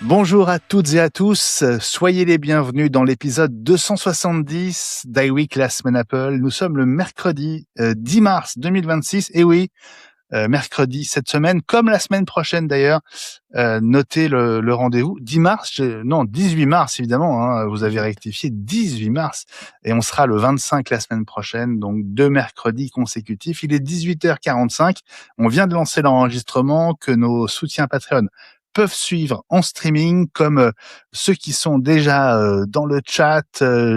Bonjour à toutes et à tous, soyez les bienvenus dans l'épisode 270 d'iWeek, la semaine Apple. Nous sommes le mercredi 10 mars 2026, et oui, mercredi cette semaine, comme la semaine prochaine d'ailleurs, notez le rendez-vous, 10 mars, non 18 mars évidemment, hein, vous avez rectifié, 18 mars, et on sera le 25 la semaine prochaine, donc 2 mercredis consécutifs. Il est 18h45, on vient de lancer l'enregistrement que nos soutiens Patreon peuvent suivre en streaming, comme ceux qui sont déjà dans le chat,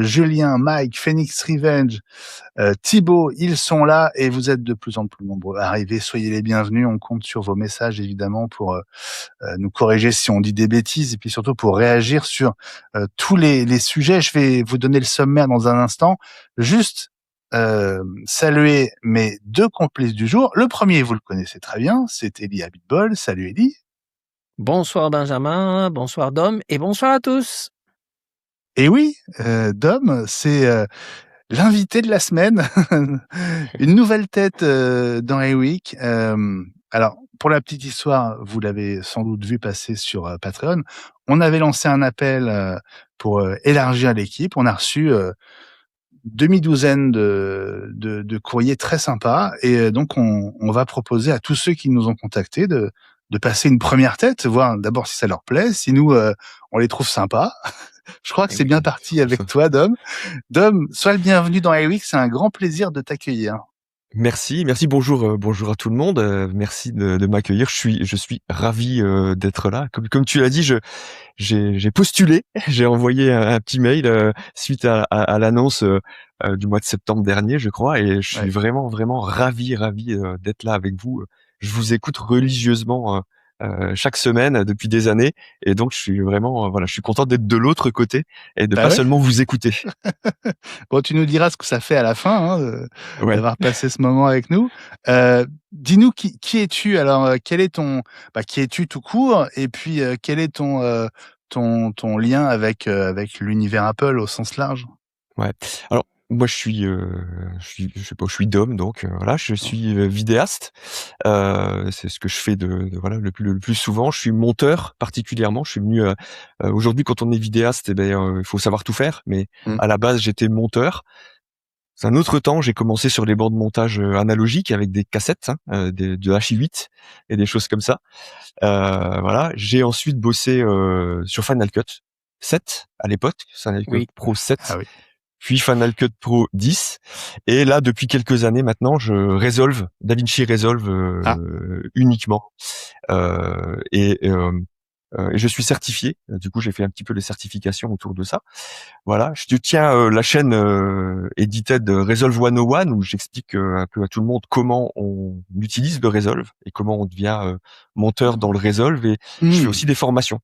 Julien, Mike, Phoenix Revenge, Thibaut, ils sont là et vous êtes de plus en plus nombreux à arriver. Soyez les bienvenus. On compte sur vos messages évidemment pour nous corriger si on dit des bêtises et puis surtout pour réagir sur tous les sujets. Je vais vous donner le sommaire dans un instant. Juste saluer mes deux complices du jour. Le premier, vous le connaissez très bien, c'est Eli Abitbol. Salut Eli. Bonsoir Benjamin, bonsoir Dom et bonsoir à tous. Et oui, Dom, c'est l'invité de la semaine, une nouvelle tête dans iWeek. Alors, pour la petite histoire, vous l'avez sans doute vu passer sur Patreon. On avait lancé un appel pour élargir l'équipe. On a reçu demi-douzaine de courriers très sympas. Et donc, on va proposer à tous ceux qui nous ont contactés de passer une première tête, voir d'abord si ça leur plaît, si nous, on les trouve sympas. Je crois que c'est bien parti avec toi, Dom. Dom, sois le bienvenu dans iWeek, c'est un grand plaisir de t'accueillir. Merci, bonjour à tout le monde. Merci de m'accueillir. Je suis ravi d'être là. Comme tu l'as dit, j'ai postulé, j'ai envoyé un petit mail suite à l'annonce du mois de septembre dernier, je crois, et je suis vraiment ravi d'être là avec vous. Je vous écoute religieusement chaque semaine depuis des années, et donc je suis vraiment je suis content d'être de l'autre côté et de pas seulement vous écouter. Bon, tu nous diras ce que ça fait à la fin, d'avoir passé ce moment avec nous. Dis-nous qui es-tu alors, quel est ton qui es-tu tout court, et puis quel est ton lien avec l'univers Apple au sens large? Ouais. Alors moi je suis je suis Dom, donc voilà, je suis vidéaste. C'est ce que je fais le plus souvent. Je suis monteur particulièrement. Je suis venu aujourd'hui, quand on est vidéaste, il faut savoir tout faire, mais à la base j'étais monteur. C'est un autre temps, j'ai commencé sur les bancs de montage analogiques avec des cassettes, de H8 et des choses comme ça. Voilà, j'ai ensuite bossé sur Final Cut 7 à l'époque, Final Cut Pro 7. Ah oui. Puis Final Cut Pro 10, et là depuis quelques années maintenant je Resolve, DaVinci Resolve uniquement, et je suis certifié. Du coup j'ai fait un petit peu les certifications autour de ça. Voilà, je tiens la chaîne Edited Resolve 101 où j'explique un peu à tout le monde comment on utilise le Resolve et comment on devient monteur dans le Resolve, et je fais aussi des formations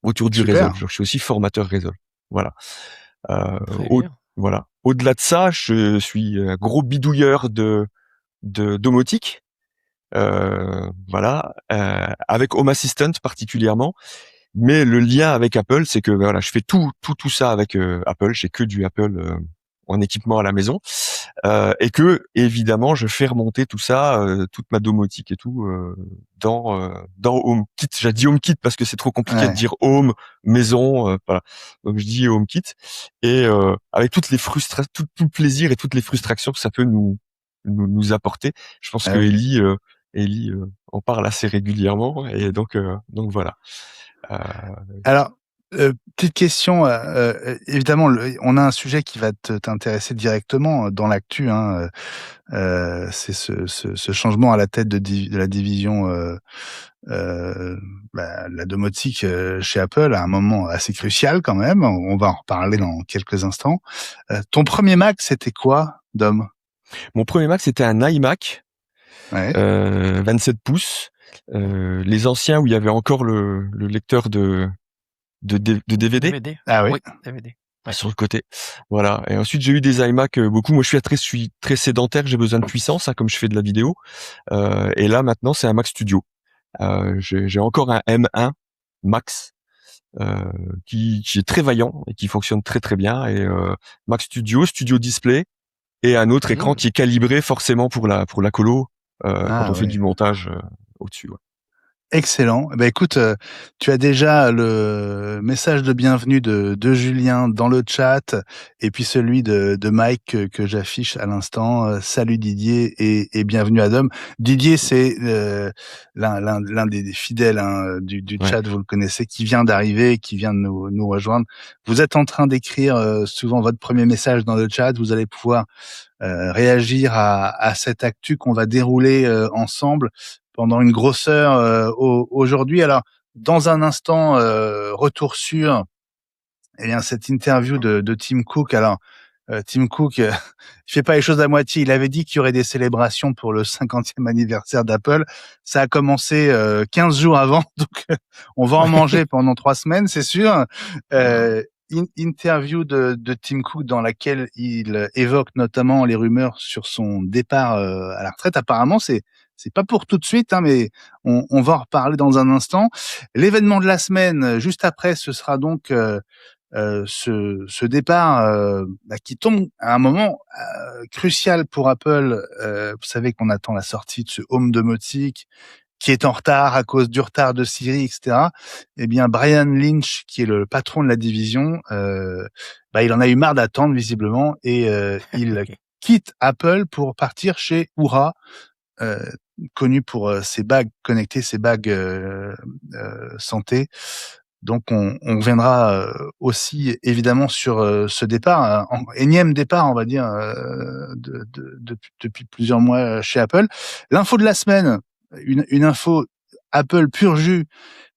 autour du Resolve. Je suis aussi formateur Resolve. Voilà. Voilà. Au-delà de ça, je suis un gros bidouilleur de domotique, avec Home Assistant particulièrement. Mais le lien avec Apple, c'est que je fais tout ça avec Apple. J'ai que du Apple en équipement à la maison, et que évidemment je fais remonter tout ça, toute ma domotique et tout dans HomeKit. J'ai dit HomeKit parce que c'est trop compliqué de dire Home, maison, voilà. Donc je dis HomeKit, et avec toutes les tout le plaisir et toutes les frustrations que ça peut nous apporter. Je pense que Eli en parle assez régulièrement, et donc voilà. Alors, petite question, évidemment, on a un sujet qui va t'intéresser directement dans l'actu, c'est ce changement à la tête de la division la domotique chez Apple, à un moment assez crucial quand même. On va en reparler dans quelques instants. Ton premier Mac, c'était quoi, Dom? Mon premier Mac, c'était un iMac 27 pouces. Les anciens où il y avait encore le lecteur de DVD. Ah oui. DVD. Sur le côté. Voilà. Et ensuite, j'ai eu des iMac beaucoup. Moi, je suis très sédentaire. J'ai besoin de puissance, comme je fais de la vidéo. Et là, maintenant, c'est un Mac Studio. J'ai encore un M1 Max qui est très vaillant et qui fonctionne très très bien. Et Mac Studio Display, et un autre écran qui est calibré forcément pour la colo quand on fait du montage au-dessus. Ouais. Excellent. Eh ben écoute, tu as déjà le message de bienvenue de Julien dans le chat et puis celui de Mike que j'affiche à l'instant. Salut Didier et bienvenue à Dom. Didier, c'est l'un des fidèles du Ouais. chat, vous le connaissez, qui vient d'arriver, qui vient de nous rejoindre. Vous êtes en train d'écrire souvent votre premier message dans le chat. Vous allez pouvoir réagir à cette actu qu'on va dérouler ensemble pendant une grosse heure aujourd'hui. Alors, dans un instant, retour sur cette interview de Tim Cook. Alors, Tim Cook, il fait pas les choses à moitié. Il avait dit qu'il y aurait des célébrations pour le 50e anniversaire d'Apple. Ça a commencé 15 jours avant, donc on va en manger pendant 3 semaines, c'est sûr. Interview de Tim Cook dans laquelle il évoque notamment les rumeurs sur son départ à la retraite. Apparemment, c'est pas pour tout de suite, mais on va en reparler dans un instant. L'événement de la semaine, juste après, ce sera donc ce départ qui tombe à un moment crucial pour Apple. Vous savez qu'on attend la sortie de ce home domotique qui est en retard à cause du retard de Siri, etc. Eh bien, Brian Lynch, qui est le patron de la division, il en a eu marre d'attendre visiblement et il quitte Apple pour partir chez Oura, connu pour ses bagues connectées, ses bagues santé. Donc, on reviendra aussi évidemment sur ce départ, énième départ, on va dire, depuis plusieurs mois chez Apple. L'info de la semaine, une info Apple pur jus,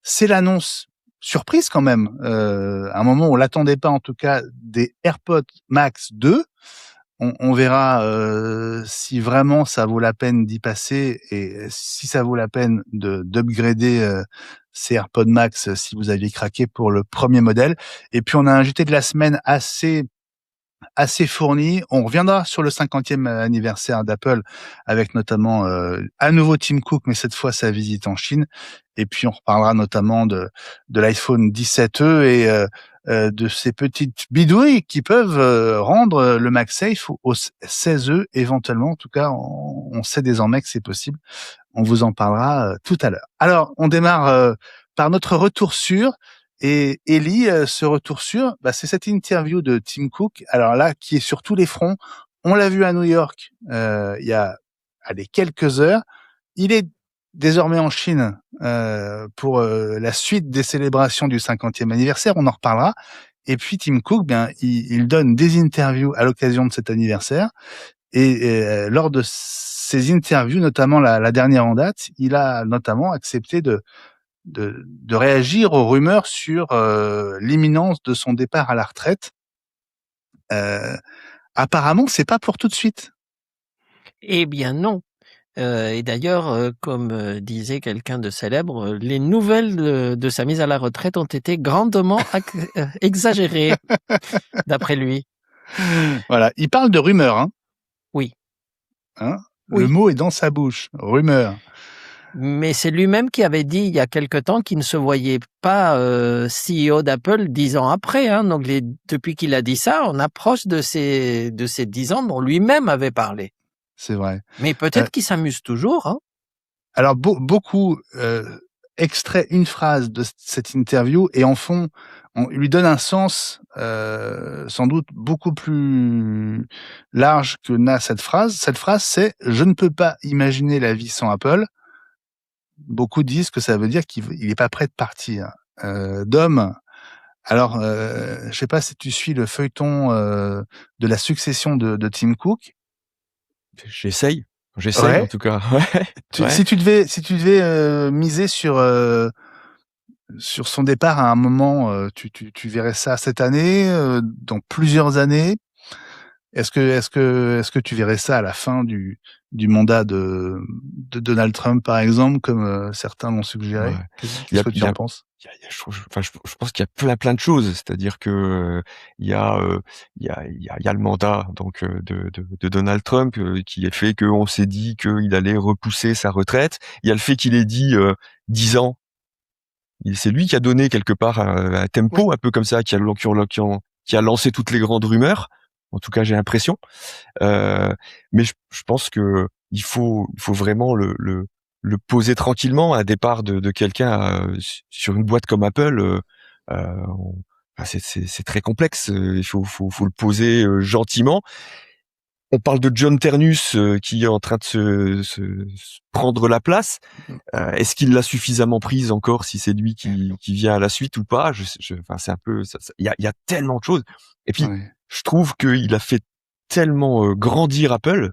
c'est l'annonce surprise quand même. À un moment où on l'attendait pas, en tout cas, des AirPods Max 2. On verra si vraiment ça vaut la peine d'y passer et si ça vaut la peine d'upgrader ces AirPods Max si vous aviez craqué pour le premier modèle. Et puis on a un JT de la semaine assez fourni. On reviendra sur le 50e anniversaire d'Apple avec notamment à nouveau Tim Cook, mais cette fois sa visite en Chine. Et puis on reparlera notamment de l'iPhone 17e et de ces petites bidouilles qui peuvent rendre le MagSafe au 16e éventuellement. En tout cas, on sait désormais que c'est possible. On vous en parlera tout à l'heure. Alors, on démarre par notre retour sûr. Et Ellie, ce retour sûr, c'est cette interview de Tim Cook. Alors là, qui est sur tous les fronts. On l'a vu à New York il y a quelques heures. Il est désormais en Chine pour la suite des célébrations du 50e anniversaire. On en reparlera. Et puis Tim Cook, il donne des interviews à l'occasion de cet anniversaire. Et lors de ces interviews, notamment la dernière en date, il a notamment accepté de réagir aux rumeurs sur l'imminence de son départ à la retraite. Apparemment, c'est pas pour tout de suite. Eh bien non. Et d'ailleurs, comme disait quelqu'un de célèbre, les nouvelles de sa mise à la retraite ont été grandement exagérées, d'après lui. Voilà, il parle de rumeurs. Oui. Le mot est dans sa bouche, rumeur. Mais c'est lui-même qui avait dit il y a quelque temps qu'il ne se voyait pas CEO d'Apple 10 ans après. Donc depuis qu'il a dit ça, on approche de ces 10 ans dont lui-même avait parlé. C'est vrai. Mais peut-être qu'il s'amuse toujours. Alors beaucoup extrait une phrase de cette interview et en fond, on lui donne un sens sans doute beaucoup plus large que n'a cette phrase. Cette phrase, c'est « Je ne peux pas imaginer la vie sans Apple ». Beaucoup disent que ça veut dire qu'il n'est pas prêt de partir. Dom, alors, je sais pas si tu suis le feuilleton de la succession de Tim Cook. J'essaye Ouais. en tout cas. Si tu devais miser sur son départ à un moment, tu verrais ça cette année, dans plusieurs années. Est-ce que tu verrais ça à la fin du mandat de Donald Trump, par exemple, comme certains l'ont suggéré? Ouais. Qu'est-ce que tu en penses? Je pense qu'il y a plein de choses. C'est-à-dire que il y a le mandat donc de Donald Trump qui est fait qu'on s'est dit qu'il allait repousser sa retraite. Il y a le fait qu'il ait dit 10 ans. C'est lui qui a donné quelque part un tempo un peu comme ça, qui a lancé toutes les grandes rumeurs. En tout cas, j'ai l'impression. Mais je pense que il faut vraiment le le poser tranquillement. Un départ de quelqu'un sur une boîte comme Apple, c'est très complexe. Il faut le poser gentiment. On parle de John Ternus qui est en train de se prendre la place. Est-ce qu'il l'a suffisamment prise encore, si c'est lui qui vient à la suite ou pas? Enfin, c'est un peu, il y a tellement de choses. Et puis, je trouve qu'il a fait tellement grandir Apple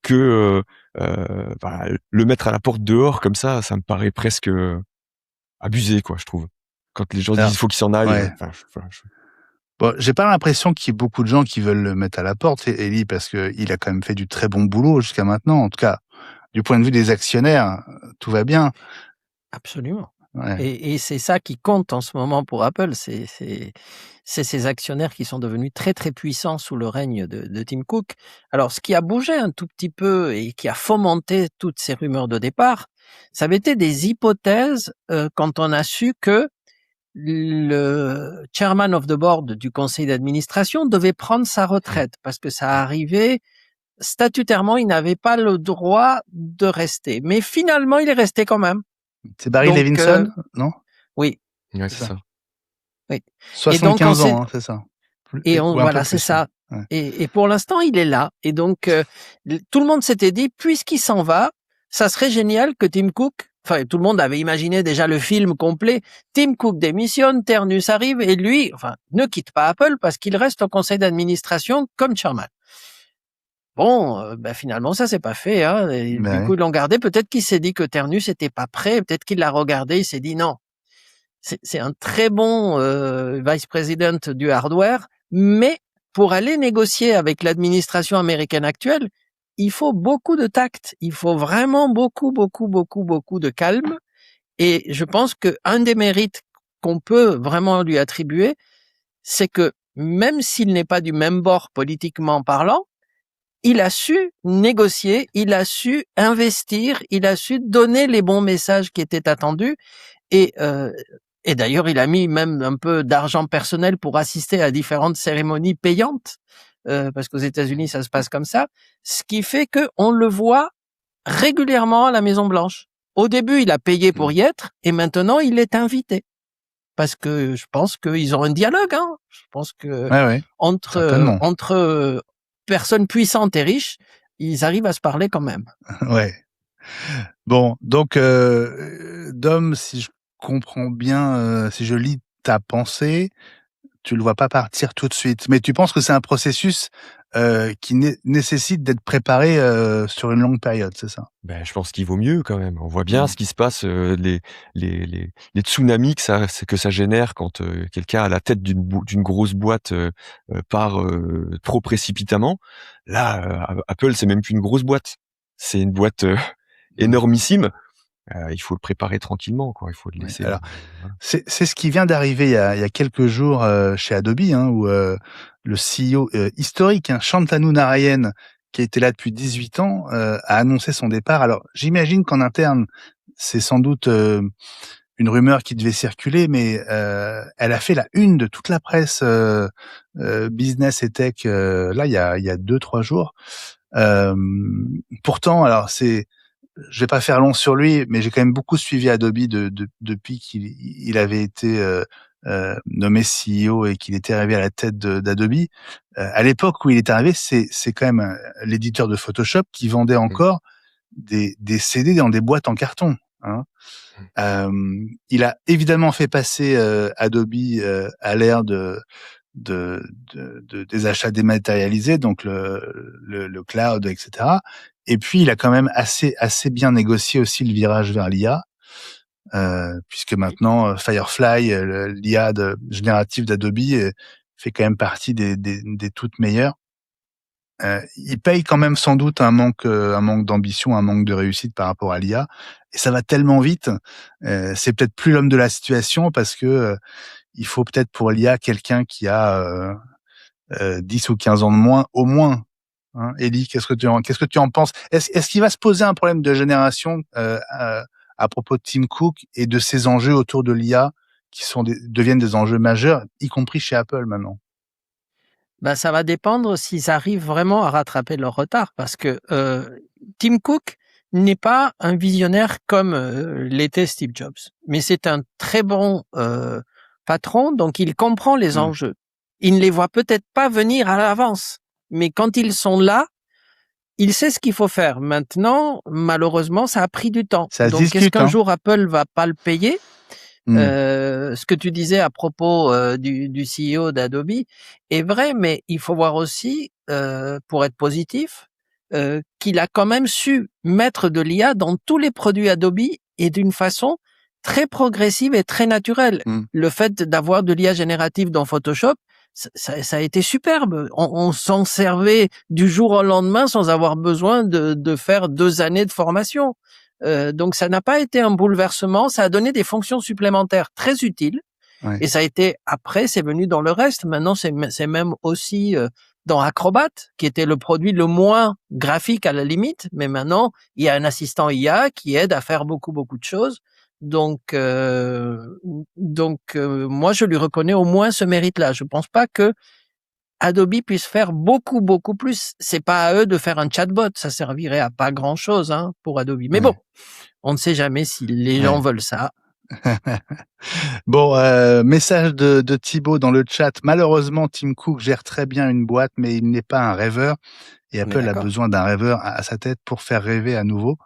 que le mettre à la porte dehors comme ça me paraît presque abusé, quoi, je trouve. Quand les gens disent faut qu'il s'en aille. Bon, j'ai pas l'impression qu'il y ait beaucoup de gens qui veulent le mettre à la porte, Eli, parce que il a quand même fait du très bon boulot jusqu'à maintenant. En tout cas, du point de vue des actionnaires, tout va bien. Absolument. Ouais. Et c'est ça qui compte en ce moment pour Apple. C'est ces actionnaires qui sont devenus très très puissants sous le règne de Tim Cook. Alors, ce qui a bougé un tout petit peu et qui a fomenté toutes ces rumeurs de départ, ça avait été des hypothèses quand on a su que le chairman of the board du conseil d'administration devait prendre sa retraite parce que ça arrivait statutairement, il n'avait pas le droit de rester. Mais finalement, il est resté quand même. C'est Barry Levinson, non? Oui. Ouais, c'est ça. Oui. 75 ans, c'est ça. Voilà, c'est ça. Ouais. Et pour l'instant, il est là. Et donc, tout le monde s'était dit, puisqu'il s'en va, ça serait génial que Tim Cook, enfin, tout le monde avait imaginé déjà le film complet. Tim Cook démissionne, Ternus arrive et lui, ne quitte pas Apple parce qu'il reste au conseil d'administration comme chairman. Bon, finalement, ça s'est pas fait, hein. Et du coup, ils l'ont gardé. Peut-être qu'il s'est dit que Ternus était pas prêt. Peut-être qu'il l'a regardé. Il s'est dit non. C'est un très bon vice-président du hardware, mais pour aller négocier avec l'administration américaine actuelle, il faut beaucoup de tact. Il faut vraiment beaucoup de calme. Et je pense que un des mérites qu'on peut vraiment lui attribuer, c'est que même s'il n'est pas du même bord politiquement parlant, il a su négocier, il a su investir, il a su donner les bons messages qui étaient attendus. Et d'ailleurs, il a mis même un peu d'argent personnel pour assister à différentes cérémonies payantes, parce qu'aux États-Unis, ça se passe comme ça. Ce qui fait que on le voit régulièrement à la Maison Blanche. Au début, il a payé pour y être, et maintenant, il est invité. Parce que je pense qu'ils ont un dialogue, hein. Je pense que entre personnes puissantes et riches, ils arrivent à se parler quand même. Ouais. Bon, donc Dom, si je comprends bien, si je lis ta pensée, tu le vois pas partir tout de suite, mais tu penses que c'est un processus qui nécessite d'être préparé sur une longue période, c'est ça? Ben, je pense qu'il vaut mieux quand même. On voit bien ce qui se passe, les tsunamis que ça génère quand quelqu'un à la tête d'une grosse boîte part trop précipitamment. Là, Apple, c'est même plus une grosse boîte. C'est une boîte énormissime. Il faut le préparer tranquillement, quoi. Il faut le laisser. Alors, c'est ce qui vient d'arriver il y a quelques jours chez Adobe, hein, où le CEO historique, Shantanu Narayen, qui était là depuis 18 ans, a annoncé son départ. Alors, j'imagine qu'en interne, c'est sans doute une rumeur qui devait circuler, mais elle a fait la une de toute la presse business et tech là il y a 2-3 jours. Pourtant, alors je vais pas faire long sur lui, mais j'ai quand même beaucoup suivi Adobe depuis qu'il avait été nommé CEO et qu'il était arrivé à la tête d'Adobe. À l'époque où il est arrivé, c'est quand même l'éditeur de Photoshop qui vendait encore des CD dans des boîtes en carton, hein. Il a évidemment fait passer Adobe à l'ère des achats dématérialisés, donc le cloud, etc. Et puis il a quand même assez bien négocié aussi le virage vers l'IA, puisque maintenant Firefly, l'IA générative d'Adobe, fait quand même partie des toutes meilleures. Il paye quand même sans doute un manque d'ambition, un manque de réussite par rapport à l'IA, et ça va tellement vite. C'est peut-être plus l'homme de la situation parce que il faut peut-être pour l'IA quelqu'un qui a 10 ou 15 ans de moins, au moins. Hein, Eli, qu'est-ce que tu en penses? Est-ce qu'il va se poser un problème de génération à propos de Tim Cook et de ces enjeux autour de l'IA qui deviennent des enjeux majeurs, y compris chez Apple maintenant? Ça va dépendre s'ils arrivent vraiment à rattraper leur retard, parce que Tim Cook n'est pas un visionnaire comme l'était Steve Jobs, mais c'est un très bon patron, donc il comprend les enjeux. Il ne les voit peut-être pas venir à l'avance, mais quand ils sont là, il sait ce qu'il faut faire. Maintenant, malheureusement, ça a pris du temps. Ça se Donc, est-ce discute, qu'un hein. jour Apple va pas le payer? Ce que tu disais à propos du CEO d'Adobe est vrai, mais il faut voir aussi, pour être positif, qu'il a quand même su mettre de l'IA dans tous les produits Adobe et d'une façon très progressive et très naturelle. Le fait d'avoir de l'IA générative dans Photoshop, ça a été superbe. On s'en servait du jour au lendemain sans avoir besoin de faire 2 années de formation. Donc ça n'a pas été un bouleversement, ça a donné des fonctions supplémentaires très utiles. Ouais. Et ça a été, après, c'est venu dans le reste. Maintenant, c'est même aussi dans Acrobat, qui était le produit le moins graphique à la limite. Mais maintenant, il y a un assistant IA qui aide à faire beaucoup de choses. Donc, moi, je lui reconnais au moins ce mérite-là. Je pense pas que Adobe puisse faire beaucoup plus. C'est pas à eux de faire un chatbot. Ça servirait à pas grand-chose, hein, pour Adobe. Mais bon, on ne sait jamais si les gens veulent ça. Bon, message de Thibaut dans le chat. Malheureusement, Tim Cook gère très bien une boîte, mais il n'est pas un rêveur. Et Apple a besoin d'un rêveur à sa tête pour faire rêver à nouveau.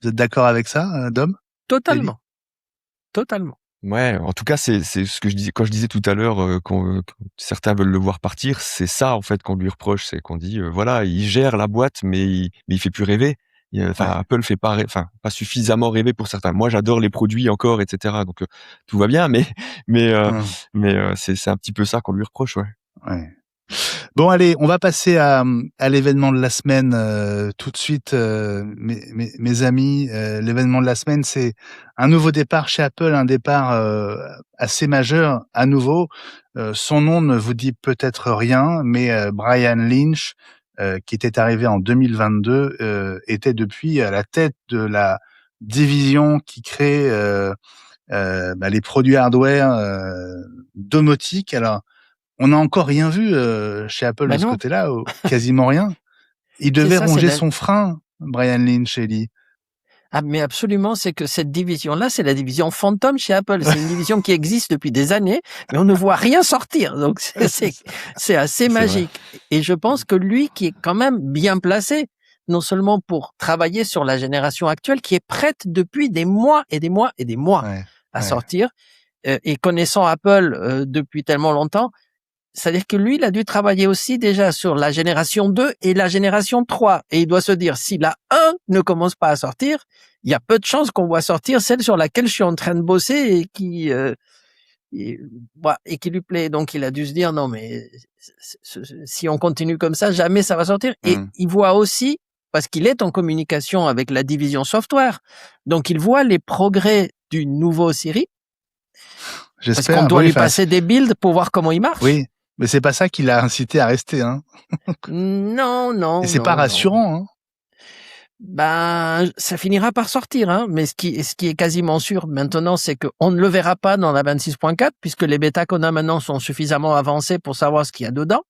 Vous êtes d'accord avec ça, Dom? Totalement. Ouais, en tout cas, c'est ce que je disais quand je disais tout à l'heure quand certains veulent le voir partir, c'est ça en fait qu'on lui reproche, c'est qu'on dit voilà, il gère la boîte, mais il fait plus rêver. Apple fait pas suffisamment rêver pour certains. Moi, j'adore les produits encore, etc. Donc tout va bien, mais c'est un petit peu ça qu'on lui reproche, ouais. Bon, allez, on va passer à l'événement de la semaine tout de suite, mes amis. L'événement de la semaine, c'est un nouveau départ chez Apple, un départ assez majeur à nouveau. Son nom ne vous dit peut-être rien, mais Brian Lynch, qui était arrivé en 2022, était depuis à la tête de la division qui crée les produits hardware domotique. Alors, on n'a encore rien vu chez Apple de ce côté-là, quasiment rien. Il devait ronger son frein, Brian Lynch, Ellie. Ah, mais absolument, c'est que cette division-là, c'est la division fantôme chez Apple. C'est une division qui existe depuis des années, mais on ne voit rien sortir. Donc, c'est assez magique. Vrai. Et je pense que lui, qui est quand même bien placé, non seulement pour travailler sur la génération actuelle, qui est prête depuis des mois et des mois et des mois à sortir, et connaissant Apple depuis tellement longtemps, c'est-à-dire que lui, il a dû travailler aussi déjà sur la génération 2 et la génération 3. Et il doit se dire, si la 1 ne commence pas à sortir, il y a peu de chances qu'on voit sortir celle sur laquelle je suis en train de bosser et qui lui plaît. Donc, il a dû se dire, non, mais si on continue comme ça, jamais ça va sortir. Et il voit aussi, parce qu'il est en communication avec la division software, donc il voit les progrès du nouveau Siri. Parce qu'on doit lui passer des builds pour voir comment il marche. Oui. Mais c'est pas ça qui l'a incité à rester, hein. Non. Et c'est pas rassurant, hein. Ben, ça finira par sortir, hein. Mais ce qui est quasiment sûr maintenant, c'est qu'on ne le verra pas dans la 26.4 puisque les bêtas qu'on a maintenant sont suffisamment avancés pour savoir ce qu'il y a dedans.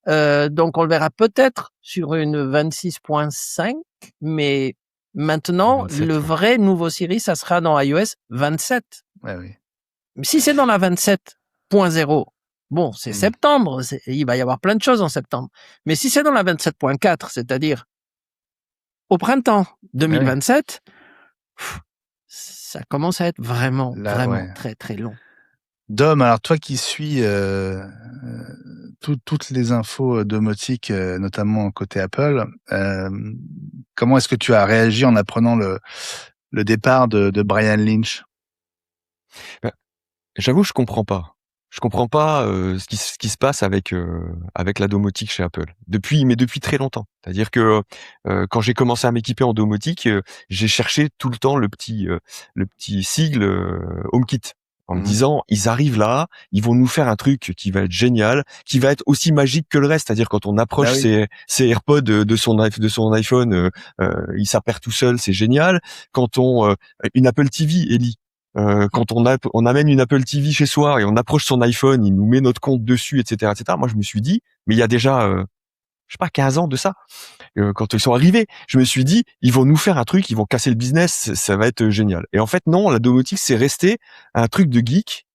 Donc on le verra peut-être sur une 26.5, mais maintenant, 27, le vrai nouveau Siri, ça sera dans iOS 27. Ouais, oui. Si c'est dans la 27.0, bon, c'est septembre, il va y avoir plein de choses en septembre. Mais si c'est dans la 27.4, c'est-à-dire au printemps 2027, ça commence à être vraiment très très long. Dom, alors toi qui suis toutes les infos domotiques, notamment côté Apple, comment est-ce que tu as réagi en apprenant le départ de Brian Lynch? J'avoue, je comprends pas. Je comprends pas ce qui se passe avec la domotique chez Apple. Depuis très longtemps. C'est-à-dire que quand j'ai commencé à m'équiper en domotique, j'ai cherché tout le temps le petit sigle HomeKit en me disant ils arrivent là, ils vont nous faire un truc qui va être génial, qui va être aussi magique que le reste. C'est-à-dire quand on approche ses AirPods de son iPhone, il s'appaire tout seul, c'est génial. Quand une Apple TV, Ellie. Quand on amène une Apple TV chez soi et on approche son iPhone, il nous met notre compte dessus, etc., etc. Moi, je me suis dit, mais il y a déjà je sais pas, 15 ans de ça. Quand ils sont arrivés, je me suis dit, ils vont nous faire un truc, ils vont casser le business, ça va être génial. Et en fait, non, la domotique, c'est resté un truc de geek,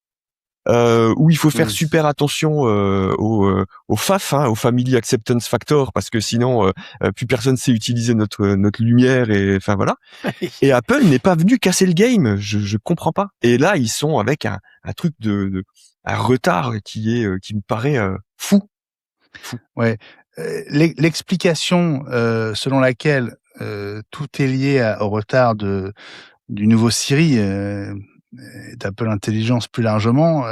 où il faut faire super attention au FAF, au Family Acceptance Factor, parce que sinon plus personne sait utiliser notre lumière, et enfin voilà. Et Apple n'est pas venu casser le game, je comprends pas. Et là ils sont avec un truc de un retard qui me paraît fou. Ouais. L'explication selon laquelle tout est lié au retard du nouveau Siri, d'Apple Intelligence plus largement,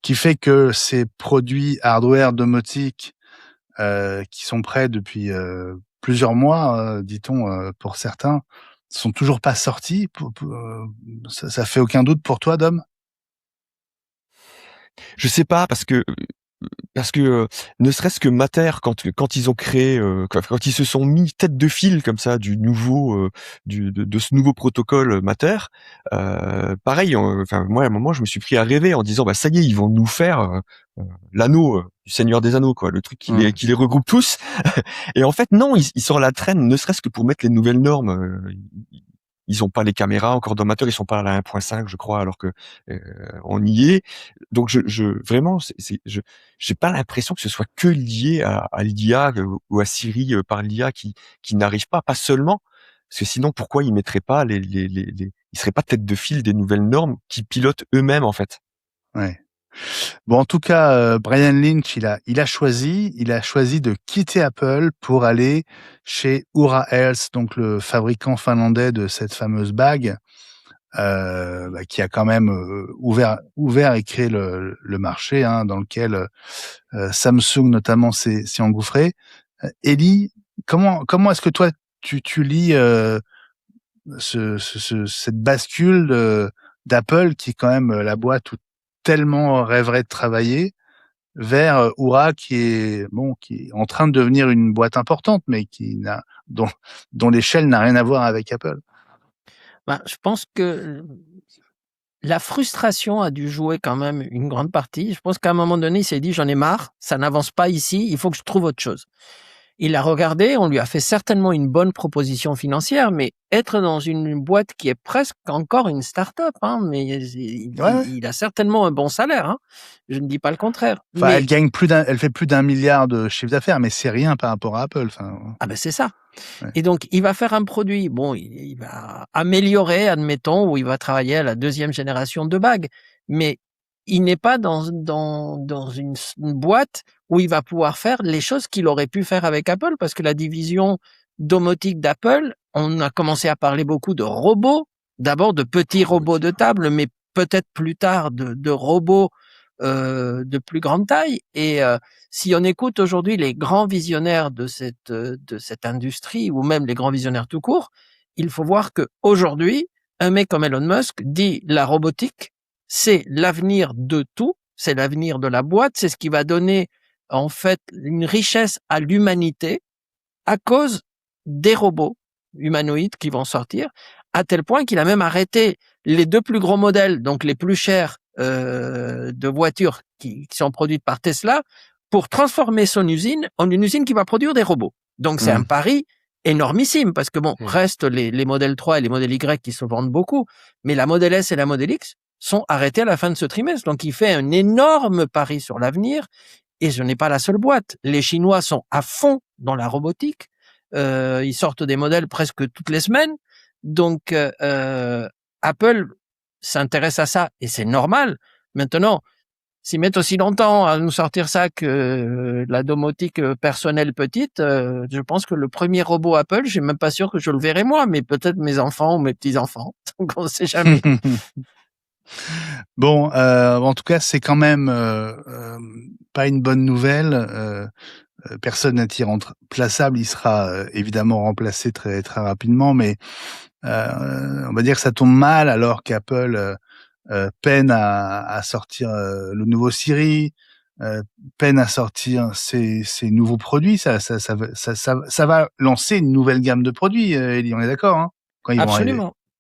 qui fait que ces produits hardware domotiques qui sont prêts depuis plusieurs mois, dit-on pour certains, sont toujours pas sortis. Ça fait aucun doute pour toi, Dom? Je sais pas, parce que ne serait-ce que Matter, quand ils ont créé, quand ils se sont mis tête de file comme ça du nouveau de ce nouveau protocole Matter, pareil, enfin moi à un moment je me suis pris à rêver en disant bah ça y est, ils vont nous faire l'anneau du Seigneur des Anneaux, quoi, le truc qui les regroupe tous. Et en fait non, ils sont à la traîne, ne serait-ce que pour mettre les nouvelles normes. Ils ont pas les caméras encore dans Matter, ils sont pas à la 1.5 je crois, alors que on y est. Donc vraiment j'ai pas l'impression que ce soit que lié à l'IA ou à Siri par l'IA qui n'arrive pas seulement, parce que sinon pourquoi ils mettraient pas ils seraient pas tête de file des nouvelles normes qui pilotent eux-mêmes en fait. Ouais. Bon, en tout cas, Brian Lynch, il a choisi de quitter Apple pour aller chez Oura Health, donc le fabricant finlandais de cette fameuse bague, qui a quand même ouvert et créé le marché, dans lequel Samsung notamment s'est engouffré. Ellie, comment est-ce que toi tu lis cette bascule d'Apple, qui est quand même la boîte où tellement rêverait de travailler, vers Oura, qui est en train de devenir une boîte importante, mais dont l'échelle n'a rien à voir avec Apple. Ben, je pense que la frustration a dû jouer quand même une grande partie. Je pense qu'à un moment donné, il s'est dit, j'en ai marre, ça n'avance pas ici, il faut que je trouve autre chose. Il a regardé, on lui a fait certainement une bonne proposition financière, mais être dans une boîte qui est presque encore une start-up, mais il a certainement un bon salaire, je ne dis pas le contraire. Enfin, mais... elle fait plus d'1 milliard de chiffre d'affaires, mais c'est rien par rapport à Apple. Enfin. Ah ben c'est ça. Ouais. Et donc, il va faire un produit, il va améliorer, admettons, ou il va travailler à la 2e génération de bagues, mais il n'est pas dans une boîte où il va pouvoir faire les choses qu'il aurait pu faire avec Apple, parce que la division domotique d'Apple, on a commencé à parler beaucoup de robots, d'abord de petits robots de table, mais peut-être plus tard de robots de plus grande taille. Et si on écoute aujourd'hui les grands visionnaires de cette industrie, ou même les grands visionnaires tout court, il faut voir que aujourd'hui, un mec comme Elon Musk dit la robotique, c'est l'avenir de tout, c'est l'avenir de la boîte, c'est ce qui va donner en fait une richesse à l'humanité à cause des robots humanoïdes qui vont sortir, à tel point qu'il a même arrêté les 2 plus gros modèles, donc les plus chers de voitures qui sont produites par Tesla, pour transformer son usine en une usine qui va produire des robots. Donc c'est un pari énormissime, parce que restent les modèles 3 et les modèles Y qui se vendent beaucoup, mais la Model S et la Model X sont arrêtés à la fin de ce trimestre. Donc il fait un énorme pari sur l'avenir, et ce n'est pas la seule boîte. Les Chinois sont à fond dans la robotique, ils sortent des modèles presque toutes les semaines. Donc Apple s'intéresse à ça, et c'est normal. Maintenant, s'ils mettent aussi longtemps à nous sortir ça que la domotique personnelle petite, je pense que le premier robot Apple, je suis même pas sûr que je le verrai moi, mais peut-être mes enfants ou mes petits-enfants. Donc on sait jamais. Bon, en tout cas, c'est quand même pas une bonne nouvelle. Personne n'est irremplaçable, il sera évidemment remplacé très très rapidement, mais on va dire que ça tombe mal, alors qu'Apple peine à sortir le nouveau Siri, peine à sortir ses nouveaux produits. Ça va lancer une nouvelle gamme de produits, Ellie, on est d'accord, quand ils vont arriver.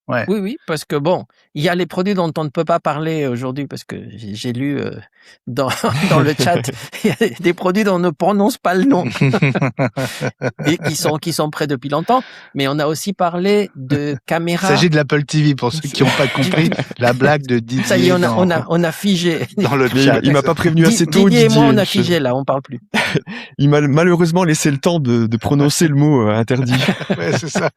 Ouais. Oui, parce que bon, il y a les produits dont on ne peut pas parler aujourd'hui parce que j'ai lu dans le chat, il y a des produits dont on ne prononce pas le nom et qui sont prêts depuis longtemps. Mais on a aussi parlé de Il caméras. s'agit de l'Apple TV pour ceux qui n'ont pas compris la blague de Didier. Ça y est, on a figé. Dans le Mais chat. il m'a pas prévenu assez tôt, Didier et moi, on Didier. a figé là, on parle plus. Il m'a malheureusement laissé le temps de prononcer le mot interdit. Ouais, c'est ça.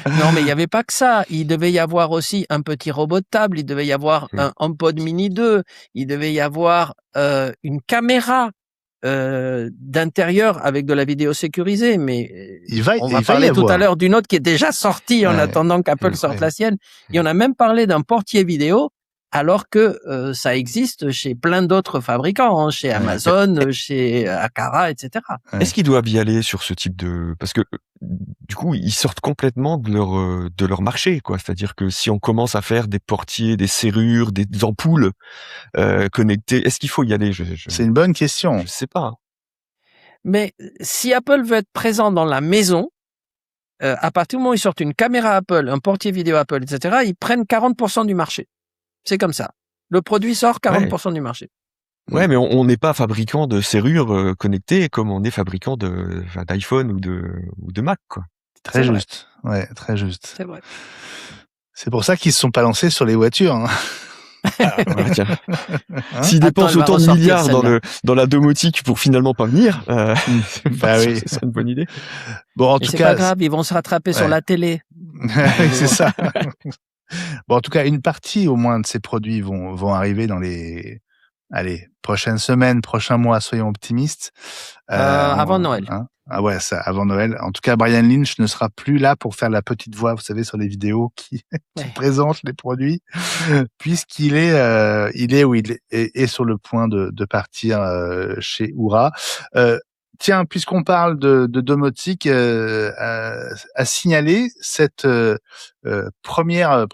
Non, mais il n'y avait pas que ça. Il devait y avoir aussi un petit robot de table. Il devait y avoir un HomePod Mini 2. Il devait y avoir une caméra d'intérieur avec de la vidéo sécurisée. Mais on va parler tout à l'heure d'une autre qui est déjà sortie en attendant qu'Apple sorte la sienne. Et on a même parlé d'un portier vidéo alors que ça existe chez plein d'autres fabricants, hein, chez Amazon, chez Aqara, etc. Est-ce qu'ils doivent y aller sur ce type de... Parce que du coup, ils sortent complètement de leur marché, quoi. C'est-à-dire que si on commence à faire des portiers, des serrures, des ampoules connectées, est-ce qu'il faut y aller? C'est une bonne question. Je sais pas. Mais si Apple veut être présent dans la maison, à partir du moment où ils sortent une caméra Apple, un portier vidéo Apple, etc., ils prennent 40% du marché. C'est comme ça. Le produit sort 40% du marché. Ouais, mais on n'est pas fabricant de serrures connectées comme on est fabricant d'iPhone ou de Mac, quoi. Très juste. Ouais, très juste. C'est vrai. C'est pour ça qu'ils se sont pas lancés sur les voitures. Hein. Ouais, tiens. S'ils dépensent autant de milliards dans la domotique pour finalement pas venir, bah oui, c'est une bonne idée. Bon, en tout c'est cas, pas grave, ils vont se rattraper sur la télé. C'est ça. Bon, en tout cas, une partie au moins de ces produits vont arriver dans les prochaines semaines, prochains mois, soyons optimistes. Avant Noël. Hein, ah ouais, ça, avant Noël. En tout cas, Brian Lynch ne sera plus là pour faire la petite voix, vous savez, sur les vidéos qui présentent les produits, puisqu'il est où il est sur le point de partir chez Oura. Tiens, puisqu'on parle de domotique, à signaler cette première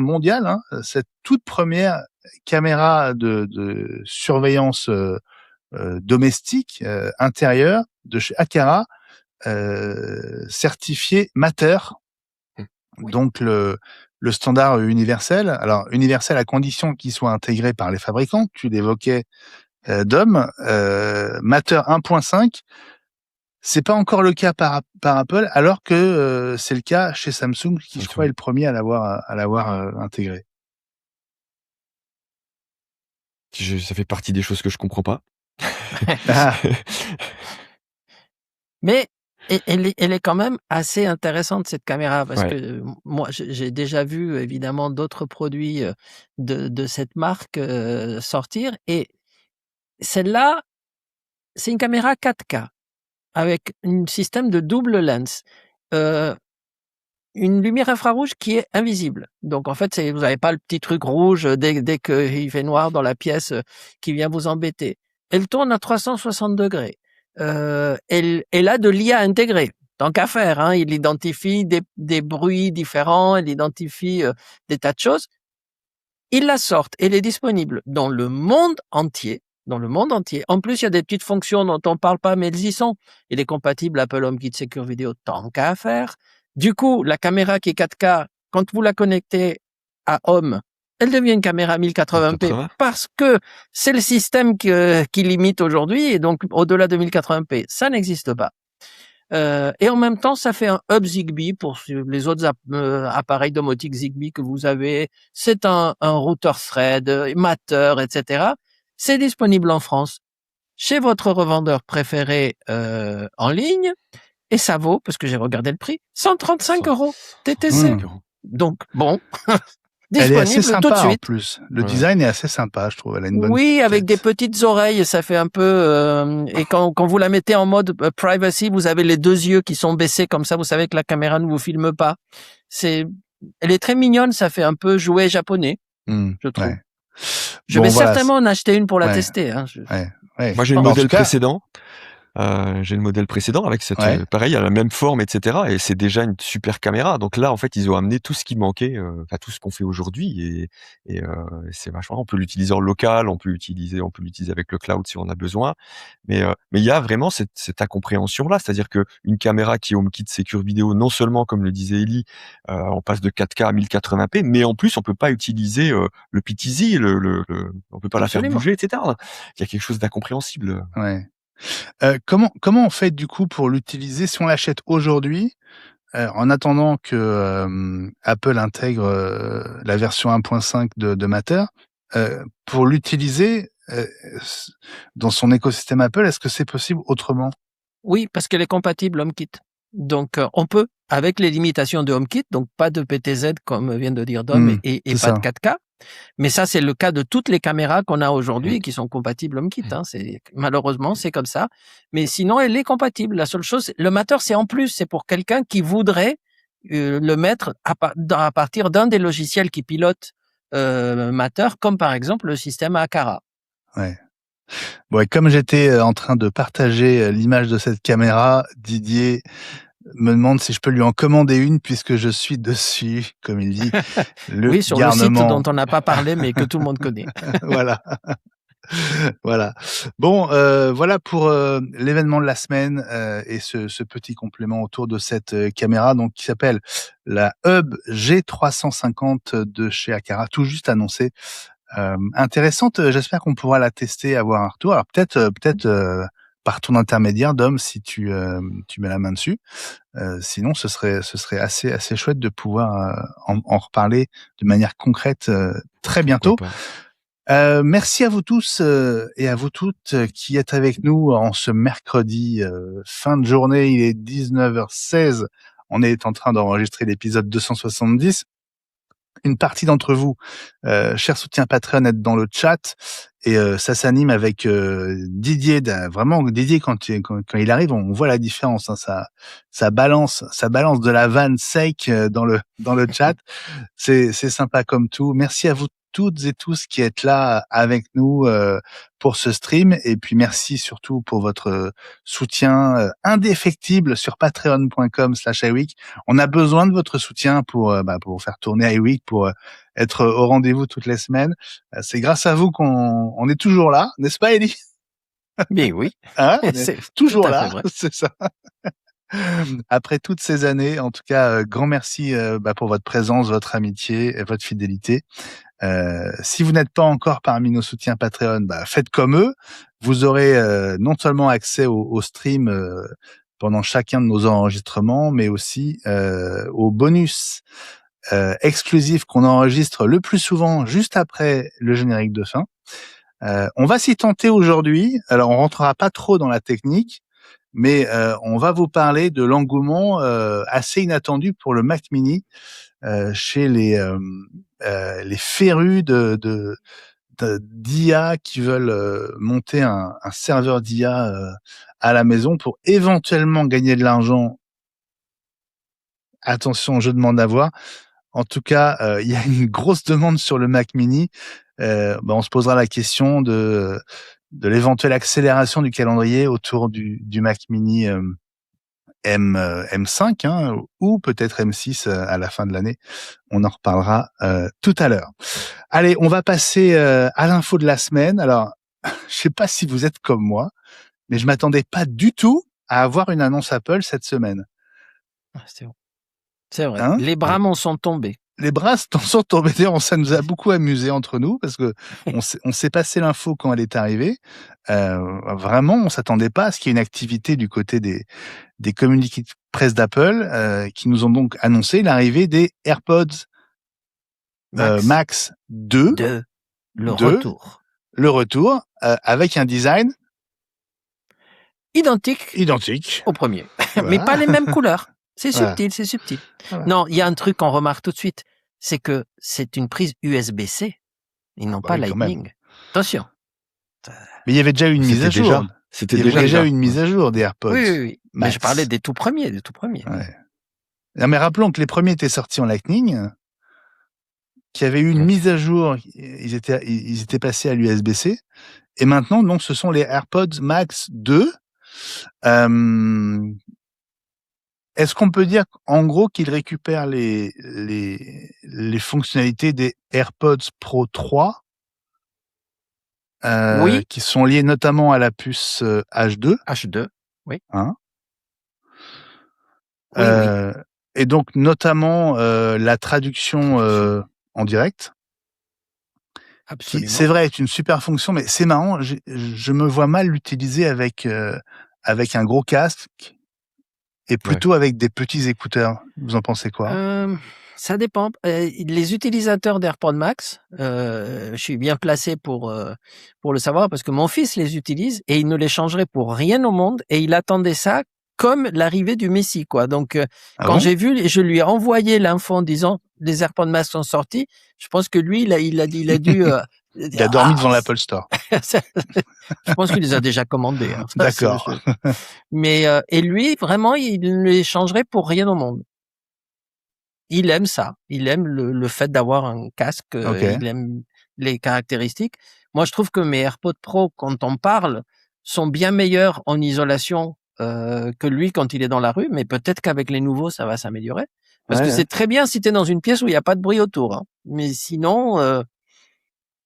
mondiale, hein, cette toute première caméra de surveillance domestique intérieure de chez Aqara, certifiée Matter, donc le standard universel. Alors universel à condition qu'il soit intégré par les fabricants. Tu l'évoquais, Dom, Matter 1.5. C'est pas encore le cas par Apple, alors que c'est le cas chez Samsung, qui je crois est le premier à l'avoir intégré. Ça fait partie des choses que je comprends pas. Mais elle est quand même assez intéressante, cette caméra, parce que moi, j'ai déjà vu évidemment d'autres produits de cette marque sortir, et celle-là, c'est une caméra 4K avec un système de double lens, une lumière infrarouge qui est invisible. Donc en fait, vous n'avez pas le petit truc rouge dès qu'il fait noir dans la pièce qui vient vous embêter. Elle tourne à 360 degrés. Elle a de l'IA intégrée. Tant qu'à faire, hein, il identifie des bruits différents, il identifie des tas de choses. Ils la sortent. Elle est disponible dans le monde entier. En plus, il y a des petites fonctions dont on parle pas, mais elles y sont. Elle est compatible Apple HomeKit Secure Video, tant qu'à faire. Du coup, la caméra qui est 4K, quand vous la connectez à Home, elle devient une caméra 1080p parce que c'est le système qui limite aujourd'hui, et donc au-delà de 1080p, ça n'existe pas. Et en même temps, ça fait un hub Zigbee pour les autres appareils domotiques Zigbee que vous avez. C'est un routeur Thread, Matter, etc. C'est disponible en France chez votre revendeur préféré en ligne, et ça vaut, parce que j'ai regardé le prix, 135 € TTC. Donc bon, elle est assez sympa tout de suite. En plus. Le design est assez sympa, je trouve. Elle a une bonne avec des petites oreilles, ça fait un peu. Et quand vous la mettez en mode privacy, vous avez les deux yeux qui sont baissés comme ça. Vous savez que la caméra ne vous filme pas. Elle est très mignonne. Ça fait un peu jouet japonais, je trouve. Ouais. Je vais certainement en acheter une pour la tester. Hein. Moi, j'ai le modèle précédent. J'ai le modèle précédent avec cette, Ouais. pareil, à la même forme, etc. Et c'est déjà une super caméra. Donc là, en fait, ils ont amené tout ce qui manquait, enfin tout ce qu'on fait aujourd'hui. Et c'est vachement. On peut l'utiliser en local, on peut l'utiliser avec le cloud si on a besoin. Mais il y a vraiment cette incompréhension-là, c'est-à-dire que une caméra qui HomeKit Secure Video, non seulement, comme le disait Ellie, on passe de 4K à 1080p, mais en plus on peut pas utiliser le PTZ, on peut pas la faire Absolument. bouger, etc. Il y a quelque chose d'incompréhensible. Ouais. Comment on fait du coup pour l'utiliser si on l'achète aujourd'hui, en attendant que Apple intègre la version 1.5 de Matter, pour l'utiliser dans son écosystème Apple, est-ce que c'est possible autrement? Oui, parce qu'elle est compatible HomeKit. Donc, on peut, avec les limitations de HomeKit, donc pas de PTZ comme vient de dire Dom et C'est pas ça. de 4K. Mais ça, c'est le cas de toutes les caméras qu'on a aujourd'hui qui sont compatibles HomeKit. Malheureusement, c'est comme ça. Mais sinon, elle est compatible. La seule chose, le Matter, c'est en plus, c'est pour quelqu'un qui voudrait le mettre à partir d'un des logiciels qui pilotent Matter, comme par exemple le système Akara. Ouais. Bon, et comme j'étais en train de partager l'image de cette caméra, Didier me demande si je peux lui en commander une puisque je suis dessus, comme il dit, le Oui, sur garnement. le site dont on n'a pas parlé, mais que tout le monde connaît. Voilà. Voilà. Bon, voilà pour l'événement de la semaine et ce petit complément autour de cette caméra donc qui s'appelle la Hub G350 de chez Akara, tout juste annoncée. Intéressante, j'espère qu'on pourra la tester, avoir un retour. Alors peut-être par ton intermédiaire, Dom, si tu mets la main dessus. Sinon, ce serait assez chouette de pouvoir en reparler de manière concrète très bientôt. Merci à vous tous et à vous toutes qui êtes avec nous en ce mercredi fin de journée. Il est 19h16. On est en train d'enregistrer l'épisode 270. Une partie d'entre vous, chers soutiens Patreon, êtes dans le chat et ça s'anime avec Didier. Vraiment, Didier, quand il arrive, on voit la différence. Ça balance de la vanne sec dans le chat. C'est sympa comme tout. Merci à vous toutes et tous qui êtes là avec nous pour ce stream et puis merci surtout pour votre soutien indéfectible sur patreon.com/iWeek. On a besoin de votre soutien pour faire tourner iWeek, pour être au rendez-vous toutes les semaines. C'est grâce à vous qu'on est toujours là, n'est-ce pas, Ellie? Mais oui, Hein, on est c'est toujours tout à fait là, vrai. c'est ça. Après toutes ces années, en tout cas, grand merci pour votre présence, votre amitié et votre fidélité. Si vous n'êtes pas encore parmi nos soutiens Patreon, faites comme eux. Vous aurez non seulement accès au stream pendant chacun de nos enregistrements, mais aussi aux bonus exclusifs qu'on enregistre le plus souvent juste après le générique de fin. On va s'y tenter aujourd'hui. Alors, on rentrera pas trop dans la technique, mais on va vous parler de l'engouement assez inattendu pour le Mac Mini chez les férus d'IA qui veulent monter un serveur d'IA à la maison pour éventuellement gagner de l'argent. Attention, je demande à voir. En tout cas, il y a une grosse demande sur le Mac Mini. On se posera la question de l'éventuelle accélération du calendrier autour du Mac Mini M5 ou peut-être M6 à la fin de l'année. On en reparlera tout à l'heure. Allez, on va passer à l'info de la semaine. Alors, je sais pas si vous êtes comme moi, mais je m'attendais pas du tout à avoir une annonce Apple cette semaine. C'est vrai. Les bras m'en sont tombés. Les bras sont tombés. Ça nous a beaucoup amusé entre nous parce que on s'est passé l'info quand elle est arrivée. Vraiment, on s'attendait pas à ce qu'il y ait une activité du côté des communiqués de presse d'Apple qui nous ont donc annoncé l'arrivée des AirPods Max 2. Le retour. Le retour avec un design identique au premier. Voilà. Mais pas les mêmes couleurs. C'est subtil, c'est subtil. Voilà. Non, il y a un truc qu'on remarque tout de suite, c'est que c'est une prise USB-C. Ils n'ont pas Lightning. Attention. Mais il y avait déjà eu une mise à jour. C'était déjà eu une mise à jour des AirPods. Oui. Mais je parlais des tout premiers, Ouais. Non, mais rappelons que les premiers étaient sortis en Lightning, qu'il y avait eu une mise à jour, ils étaient passés à l'USB-C, et maintenant, donc, ce sont les AirPods Max 2, Est-ce qu'on peut dire en gros qu'il récupère les fonctionnalités des AirPods Pro 3 Oui. qui sont liées notamment à la puce H2 H2, oui. hein Oui, oui. Et donc notamment la traduction en direct. Qui, Absolument. c'est vrai, est une super fonction, mais c'est marrant, je me vois mal l'utiliser avec un gros casque et plutôt avec des petits écouteurs. Vous en pensez quoi? Ça dépend. Les utilisateurs d'AirPods Max, je suis bien placé pour le savoir parce que mon fils les utilise et il ne les changerait pour rien au monde et il attendait ça comme l'arrivée du Messie, quoi. Donc, quand j'ai vu, et je lui ai envoyé l'info en disant les AirPods Max sont sortis, je pense que lui, il a dû. Il a dormi devant l'Apple Store. Je pense qu'il les a déjà commandés. Hein. D'accord. Mais et lui, vraiment, il ne les changerait pour rien au monde. Il aime ça. Il aime le fait d'avoir un casque. Okay. Il aime les caractéristiques. Moi, je trouve que mes AirPods Pro, quand on parle, sont bien meilleurs en isolation que lui quand il est dans la rue. Mais peut-être qu'avec les nouveaux, ça va s'améliorer. Parce que c'est très bien si tu es dans une pièce où il n'y a pas de bruit autour. Hein. Mais sinon,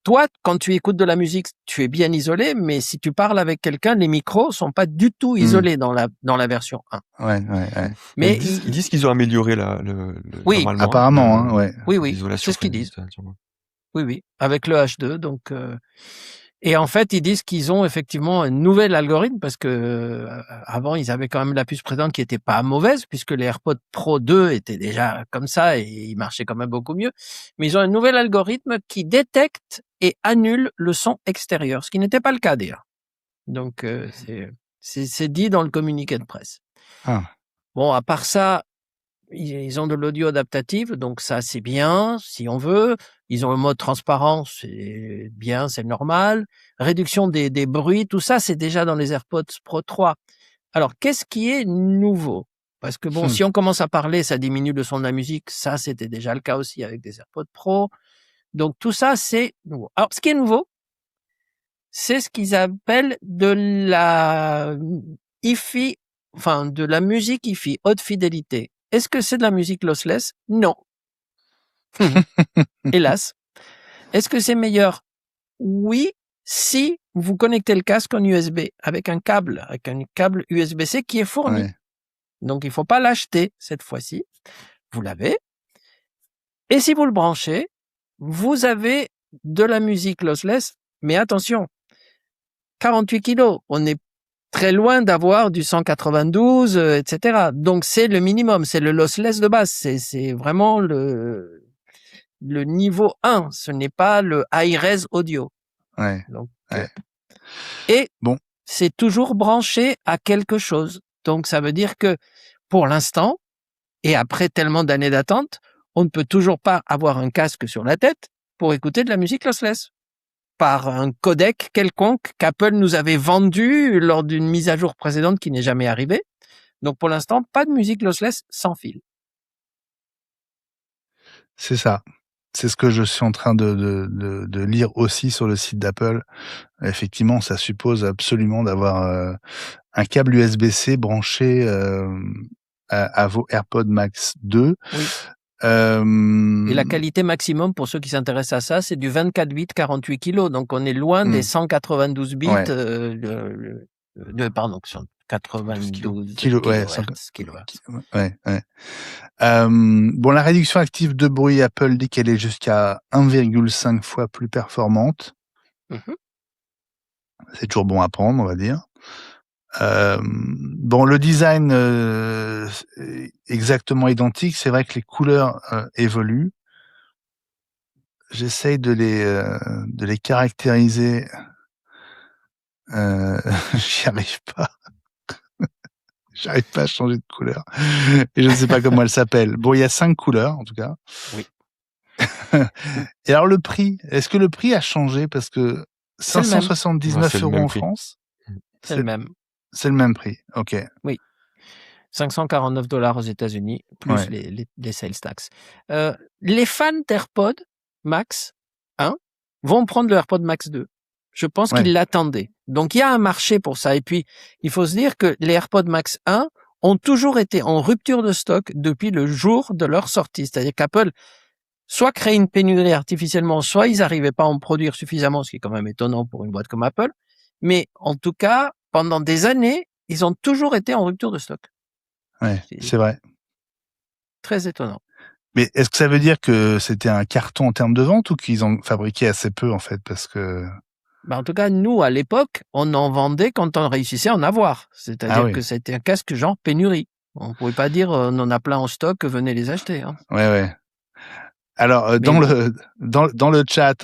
toi, quand tu écoutes de la musique, tu es bien isolé. Mais si tu parles avec quelqu'un, les micros sont pas du tout isolés dans la version 1. Ouais. Mais ils disent qu'ils ont amélioré oui, normalement, apparemment, hein, ouais. Oui, c'est ce qu'ils disent. Oui, avec le H2. Donc, et en fait, ils disent qu'ils ont effectivement un nouvel algorithme parce que avant, ils avaient quand même la puce présente qui était pas mauvaise puisque les AirPods Pro 2 étaient déjà comme ça et ils marchaient quand même beaucoup mieux. Mais ils ont un nouvel algorithme qui détecte et annule le son extérieur, ce qui n'était pas le cas d'ailleurs. Donc, c'est dit dans le communiqué de presse. Ah. Bon, à part ça, ils ont de l'audio adaptatif, donc ça c'est bien, si on veut. Ils ont le mode transparent, c'est bien, c'est normal. Réduction des bruits, tout ça c'est déjà dans les AirPods Pro 3. Alors, qu'est-ce qui est nouveau? Parce que bon, si on commence à parler, ça diminue le son de la musique. Ça, c'était déjà le cas aussi avec des AirPods Pro. Donc, tout ça, c'est nouveau. Alors, ce qui est nouveau, c'est ce qu'ils appellent de la hi-fi, enfin, de la musique hi-fi, haute fidélité. Est-ce que c'est de la musique lossless? Non. Hélas. Est-ce que c'est meilleur? Oui, si vous connectez le casque en USB avec un câble USB-C qui est fourni. Ouais. Donc, il faut pas l'acheter cette fois-ci. Vous l'avez. Et si vous le branchez, vous avez de la musique lossless. Mais attention, 48 kilos. On est très loin d'avoir du 192, etc. Donc, c'est le minimum. C'est le lossless de base. C'est vraiment le niveau 1. Ce n'est pas le high-res audio. Ouais. Donc, ouais. Et bon, c'est toujours branché à quelque chose. Donc, ça veut dire que pour l'instant, et après tellement d'années d'attente, on ne peut toujours pas avoir un casque sur la tête pour écouter de la musique lossless par un codec quelconque qu'Apple nous avait vendu lors d'une mise à jour précédente qui n'est jamais arrivée. Donc, pour l'instant, pas de musique lossless sans fil. C'est ça. C'est ce que je suis en train de lire aussi sur le site d'Apple. Effectivement, ça suppose absolument d'avoir un câble USB-C branché à vos AirPods Max 2. Oui. Et la qualité maximum, pour ceux qui s'intéressent à ça, c'est du 24 bits 48 kilos. Donc, on est loin des 192 bits, ouais. 92 kilohertz. Ouais. Bon, la réduction active de bruit, Apple dit qu'elle est jusqu'à 1,5 fois plus performante. C'est toujours bon à prendre, on va dire. Bon, le design est exactement identique. C'est vrai que les couleurs évoluent. J'essaye de les caractériser. J'y arrive pas. J'arrive pas à changer de couleur. Et je ne sais pas comment elle s'appelle. Bon, il y a 5 couleurs, en tout cas. Oui. Et alors, le prix, est-ce que le prix a changé? Parce que 579 € en France. C'est le même. C'est le même prix. OK. Oui. $549 aux États-Unis, plus les sales tax. Les fans d'AirPods Max 1 vont prendre le AirPod Max 2. Je pense Ouais. qu'ils l'attendaient. Donc, il y a un marché pour ça. Et puis, il faut se dire que les AirPods Max 1 ont toujours été en rupture de stock depuis le jour de leur sortie. C'est-à-dire qu'Apple soit crée une pénurie artificiellement, soit ils n'arrivaient pas à en produire suffisamment, ce qui est quand même étonnant pour une boîte comme Apple. Mais en tout cas, pendant des années, ils ont toujours été en rupture de stock. Ouais, c'est vrai. Très étonnant. Mais est-ce que ça veut dire que c'était un carton en termes de vente ou qu'ils en fabriquaient assez peu en fait parce que En tout cas, nous, à l'époque, on en vendait quand on réussissait à en avoir. C'est-à-dire que c'était un casque genre pénurie. On ne pouvait pas dire on en a plein en stock, venez les acheter. Hein. Ouais. Alors dans le chat,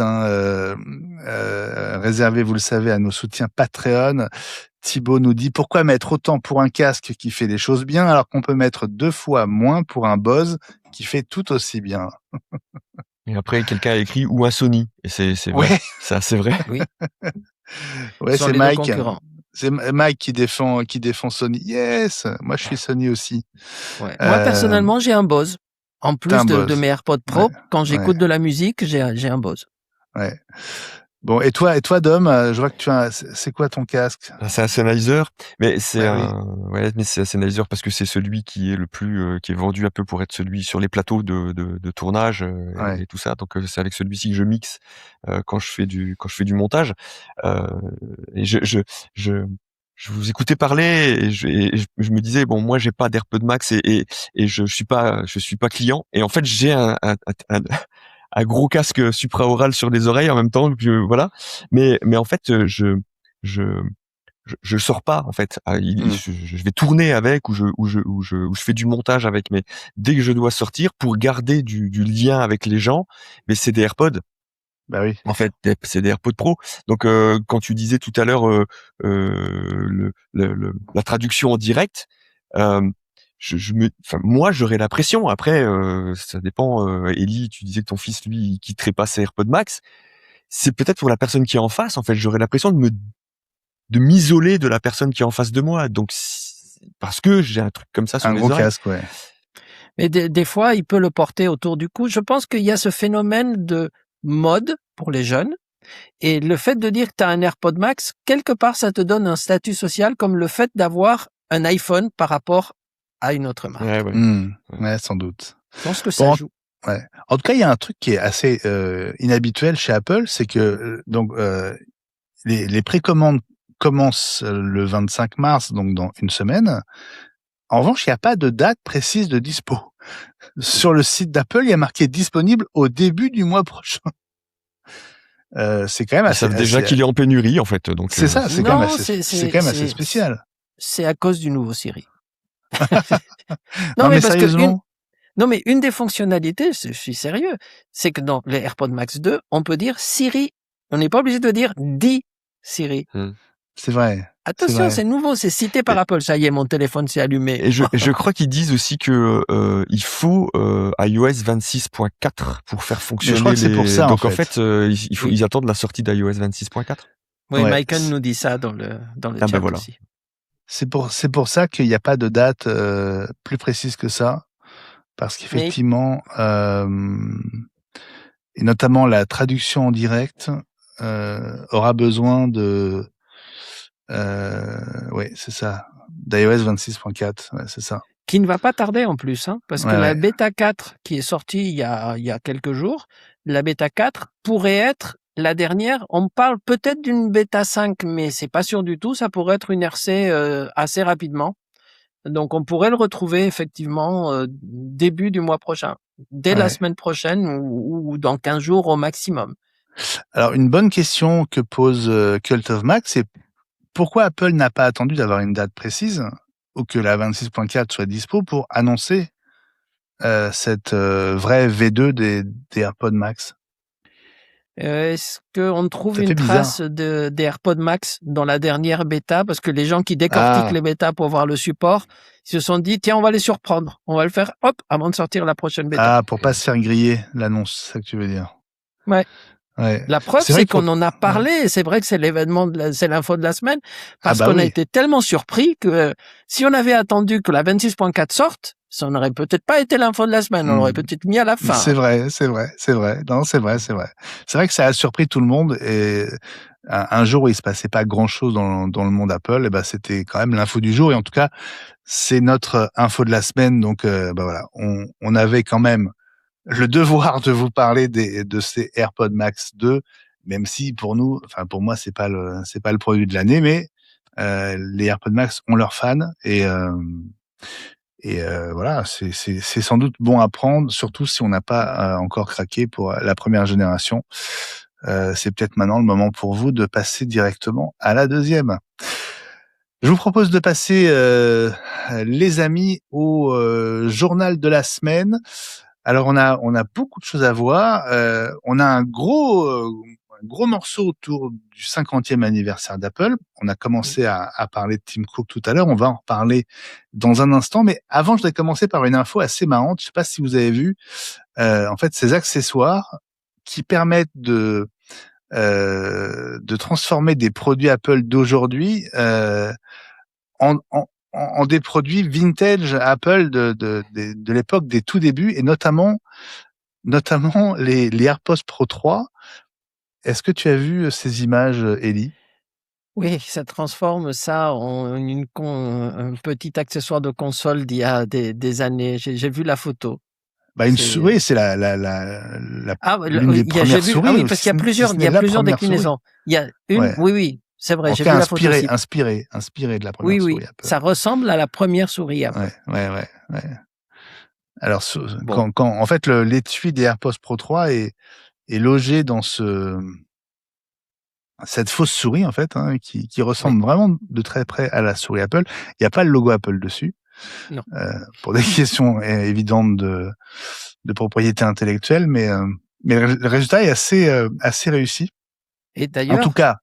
réservé, vous le savez, à nos soutiens Patreon, Thibaut nous dit pourquoi mettre autant pour un casque qui fait des choses bien alors qu'on peut mettre 2 fois moins pour un Bose qui fait tout aussi bien. Et après, quelqu'un a écrit ou un Sony. Et c'est vrai. Ouais. Ça, c'est vrai. Oui. Ouais, c'est les Mike. concurrents. C'est Mike qui défend Sony. Yes, moi je suis Sony aussi. Ouais. Moi personnellement, j'ai un Bose. En plus de mes AirPods Pro, quand j'écoute de la musique, j'ai un Bose. Ouais. Bon, et toi, Dom, je vois que tu as. C'est quoi ton casque? C'est un Sennheiser, mais c'est oui. mais c'est un Sennheiser parce que c'est celui qui est le plus qui est vendu un peu pour être celui sur les plateaux de tournage et tout ça. Donc c'est avec celui-ci que je mixe quand je fais du montage. Et je vous écoutais parler et je me disais bon, moi j'ai pas d'AirPods Max et je suis pas client, et en fait j'ai un gros casque supraoral sur les oreilles en même temps, voilà. Mais en fait, je sors pas en fait. Je vais tourner avec ou je fais du montage avec, mais dès que je dois sortir pour garder du lien avec les gens, mais c'est des AirPods. Bah oui. En fait, c'est des AirPods Pro. Donc quand tu disais tout à l'heure la traduction en direct, moi j'aurais la pression. Après ça dépend. Ellie, tu disais que ton fils lui il quitterait pas ses AirPods Max. C'est peut-être pour la personne qui est en face. En fait, j'aurais la pression de m'isoler de la personne qui est en face de moi. Donc parce que j'ai un truc comme ça sur les oreilles. Un gros casque, ouais. Mais des fois, il peut le porter autour du cou. Je pense qu'il y a ce phénomène de mode pour les jeunes. Et le fait de dire que tu as un AirPod Max, quelque part, ça te donne un statut social comme le fait d'avoir un iPhone par rapport à une autre marque. Ouais, sans doute. Je pense que ça joue. Ouais. En tout cas, il y a un truc qui est assez inhabituel chez Apple, c'est que les précommandes commencent le 25 mars, donc dans une semaine. En revanche, il n'y a pas de date précise de dispo. Sur le site d'Apple, il y a marqué disponible au début du mois prochain. C'est quand même assez. Ça veut déjà qu'il est en pénurie en fait. Donc c'est ça, c'est quand même assez spécial. C'est à cause du nouveau Siri. non mais parce sérieusement. Mais une des fonctionnalités, je suis sérieux, c'est que dans les AirPods Max 2, on peut dire Siri. On n'est pas obligé de dire dis Siri. C'est vrai. Attention, c'est nouveau, c'est cité par Apple. Ça y est, mon téléphone s'est allumé. Et je crois qu'ils disent aussi que il faut iOS 26.4 pour faire fonctionner. Je crois que c'est pour ça. Donc en fait, ils attendent la sortie d'iOS 26.4. Oui, Michael nous dit ça dans le chat aussi. C'est pour ça qu'il n'y a pas de date plus précise que ça, parce qu'effectivement, et notamment la traduction en direct aura besoin de c'est ça, d'iOS 26.4, c'est ça. Qui ne va pas tarder en plus, parce que la bêta 4 qui est sortie il y a quelques jours, la bêta 4 pourrait être la dernière. On parle peut-être d'une bêta 5, mais c'est pas sûr du tout. Ça pourrait être une RC assez rapidement. Donc on pourrait le retrouver effectivement début du mois prochain, dès la semaine prochaine ou dans 15 jours au maximum. Alors une bonne question que pose Cult of Mac, c'est pourquoi Apple n'a pas attendu d'avoir une date précise ou que la 26.4 soit dispo pour annoncer cette vraie V2 des AirPods Max? Est-ce qu'on trouve une trace des AirPods Max dans la dernière bêta? Parce que les gens qui décortiquent les bêtas pour voir le support, ils se sont dit, tiens, on va les surprendre. On va le faire, avant de sortir la prochaine bêta. Ah, pour pas se faire griller l'annonce, c'est ça que tu veux dire. Ouais. La preuve, c'est qu'on en a parlé, et c'est vrai que c'est l'événement, c'est l'info de la semaine, parce qu'on a été tellement surpris que si on avait attendu que la 26.4 sorte, Ça n'aurait peut-être pas été l'info de la semaine, on l'aurait peut-être mis à la fin. C'est vrai. Non, c'est vrai. C'est vrai que ça a surpris tout le monde et un jour où il se passait pas grand-chose dans le monde Apple, et ben c'était quand même l'info du jour et en tout cas, c'est notre info de la semaine donc voilà, on avait quand même le devoir de vous parler de ces AirPods Max 2, même si pour nous, enfin pour moi c'est pas le produit de l'année, mais les AirPods Max ont leurs fans et voilà, c'est sans doute bon à prendre, surtout si on n'a pas encore craqué pour la première génération. C'est peut-être maintenant le moment pour vous de passer directement à la deuxième. Je vous propose de passer, les amis, au journal de la semaine. Alors on a beaucoup de choses à voir. On a un gros morceau autour du 50e anniversaire d'Apple. On a commencé à parler de Tim Cook tout à l'heure. On va en reparler dans un instant. Mais avant, je voudrais commencer par une info assez marrante. Je sais pas si vous avez vu, en fait, ces accessoires qui permettent de transformer des produits Apple d'aujourd'hui en des produits vintage Apple de l'époque des tout débuts et notamment les AirPods Pro 3. Est-ce que tu as vu ces images, Ellie? Oui, ça transforme ça en un petit accessoire de console d'il y a des années. J'ai vu la photo. Bah oui, c'est l'une des premières souris. Ah oui, parce qu'il y a plusieurs déclinaisons. Il y a une, ouais. Oui, c'est vrai, j'ai vu la photo aussi. Inspiré de la première souris Apple. Ça ressemble à la première souris Apple. Ouais. Alors, quand en fait, l'étui des AirPods Pro 3 est logé dans cette fausse souris, en fait, hein, qui ressemble vraiment de très près à la souris Apple. Il n'y a pas le logo Apple dessus. Non. Pour des questions évidentes de propriété intellectuelle, mais le résultat est assez réussi. Et d'ailleurs, en tout cas,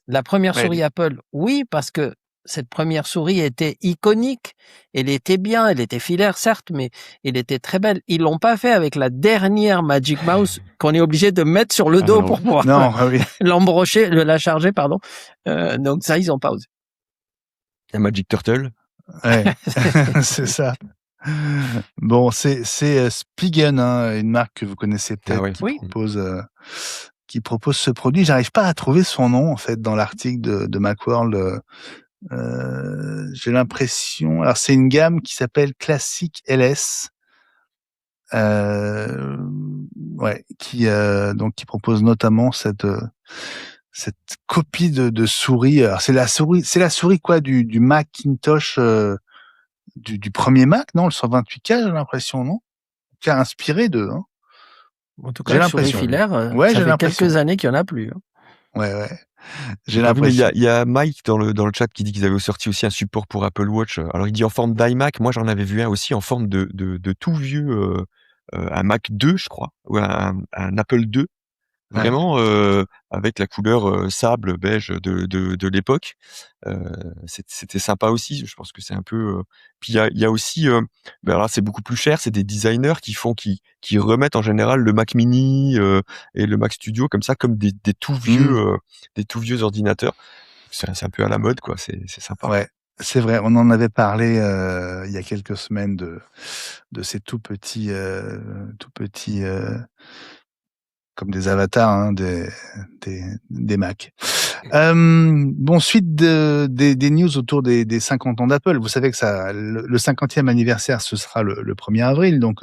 la première souris Apple, oui, parce que cette première souris était iconique. Elle était bien, elle était filaire, certes, mais elle était très belle. Ils l'ont pas fait avec la dernière Magic Mouse qu'on est obligé de mettre sur le dos pour pouvoir l'embrocher, la charger, pardon. Donc ça, ils ont pas osé. La Magic Turtle. Ouais, c'est ça. Bon, c'est Spigen, hein, une marque que vous connaissez peut-être, qui propose ce produit. J'arrive pas à trouver son nom en fait dans l'article de Macworld. J'ai l'impression. Alors c'est une gamme qui s'appelle Classic LS. Qui propose notamment cette copie de souris. Alors c'est la souris quoi du Macintosh. Du premier Mac, non, le 128K, j'ai l'impression, non? Qui a inspiré de, hein. En tout cas, j'ai l'impression. Filaire, ça fait quelques années qu'il y en a plus. Hein. Ouais. J'ai l'impression. Il y a Mike dans le chat qui dit qu'ils avaient sorti aussi un support pour Apple Watch. Alors il dit en forme d'iMac. Moi j'en avais vu un aussi en forme de tout vieux, un Mac 2, je crois, ou un Apple II. Vraiment, avec la couleur sable beige de l'époque. C'était sympa aussi. Je pense que c'est un peu. Puis il y a aussi. Là, c'est beaucoup plus cher. C'est des designers qui remettent en général le Mac Mini et le Mac Studio comme ça, comme des tout vieux ordinateurs. C'est un peu à la mode, quoi. C'est sympa. Ouais, c'est vrai. On en avait parlé il y a quelques semaines de ces tout petits comme des avatars, hein, des Mac. Suite des news autour des 50 ans d'Apple. Vous savez que le 50e anniversaire, ce sera le 1er avril, donc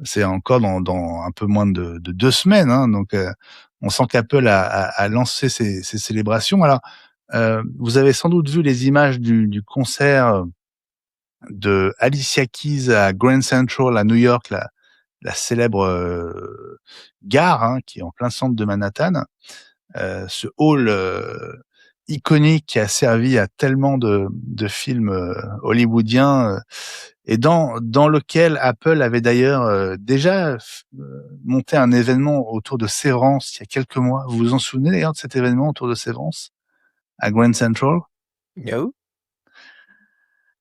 c'est encore dans un peu moins de 2 semaines. Hein, donc on sent qu'Apple a lancé ses célébrations. Alors, vous avez sans doute vu les images du concert de Alicia Keys à Grand Central à New York, la célèbre gare, hein, qui est en plein centre de Manhattan, ce hall iconique qui a servi à tellement de films hollywoodiens et dans lequel Apple avait d'ailleurs déjà monté un événement autour de Sévrance il y a quelques mois. Vous vous en souvenez d'ailleurs de cet événement autour de Sévrance à Grand Central? No.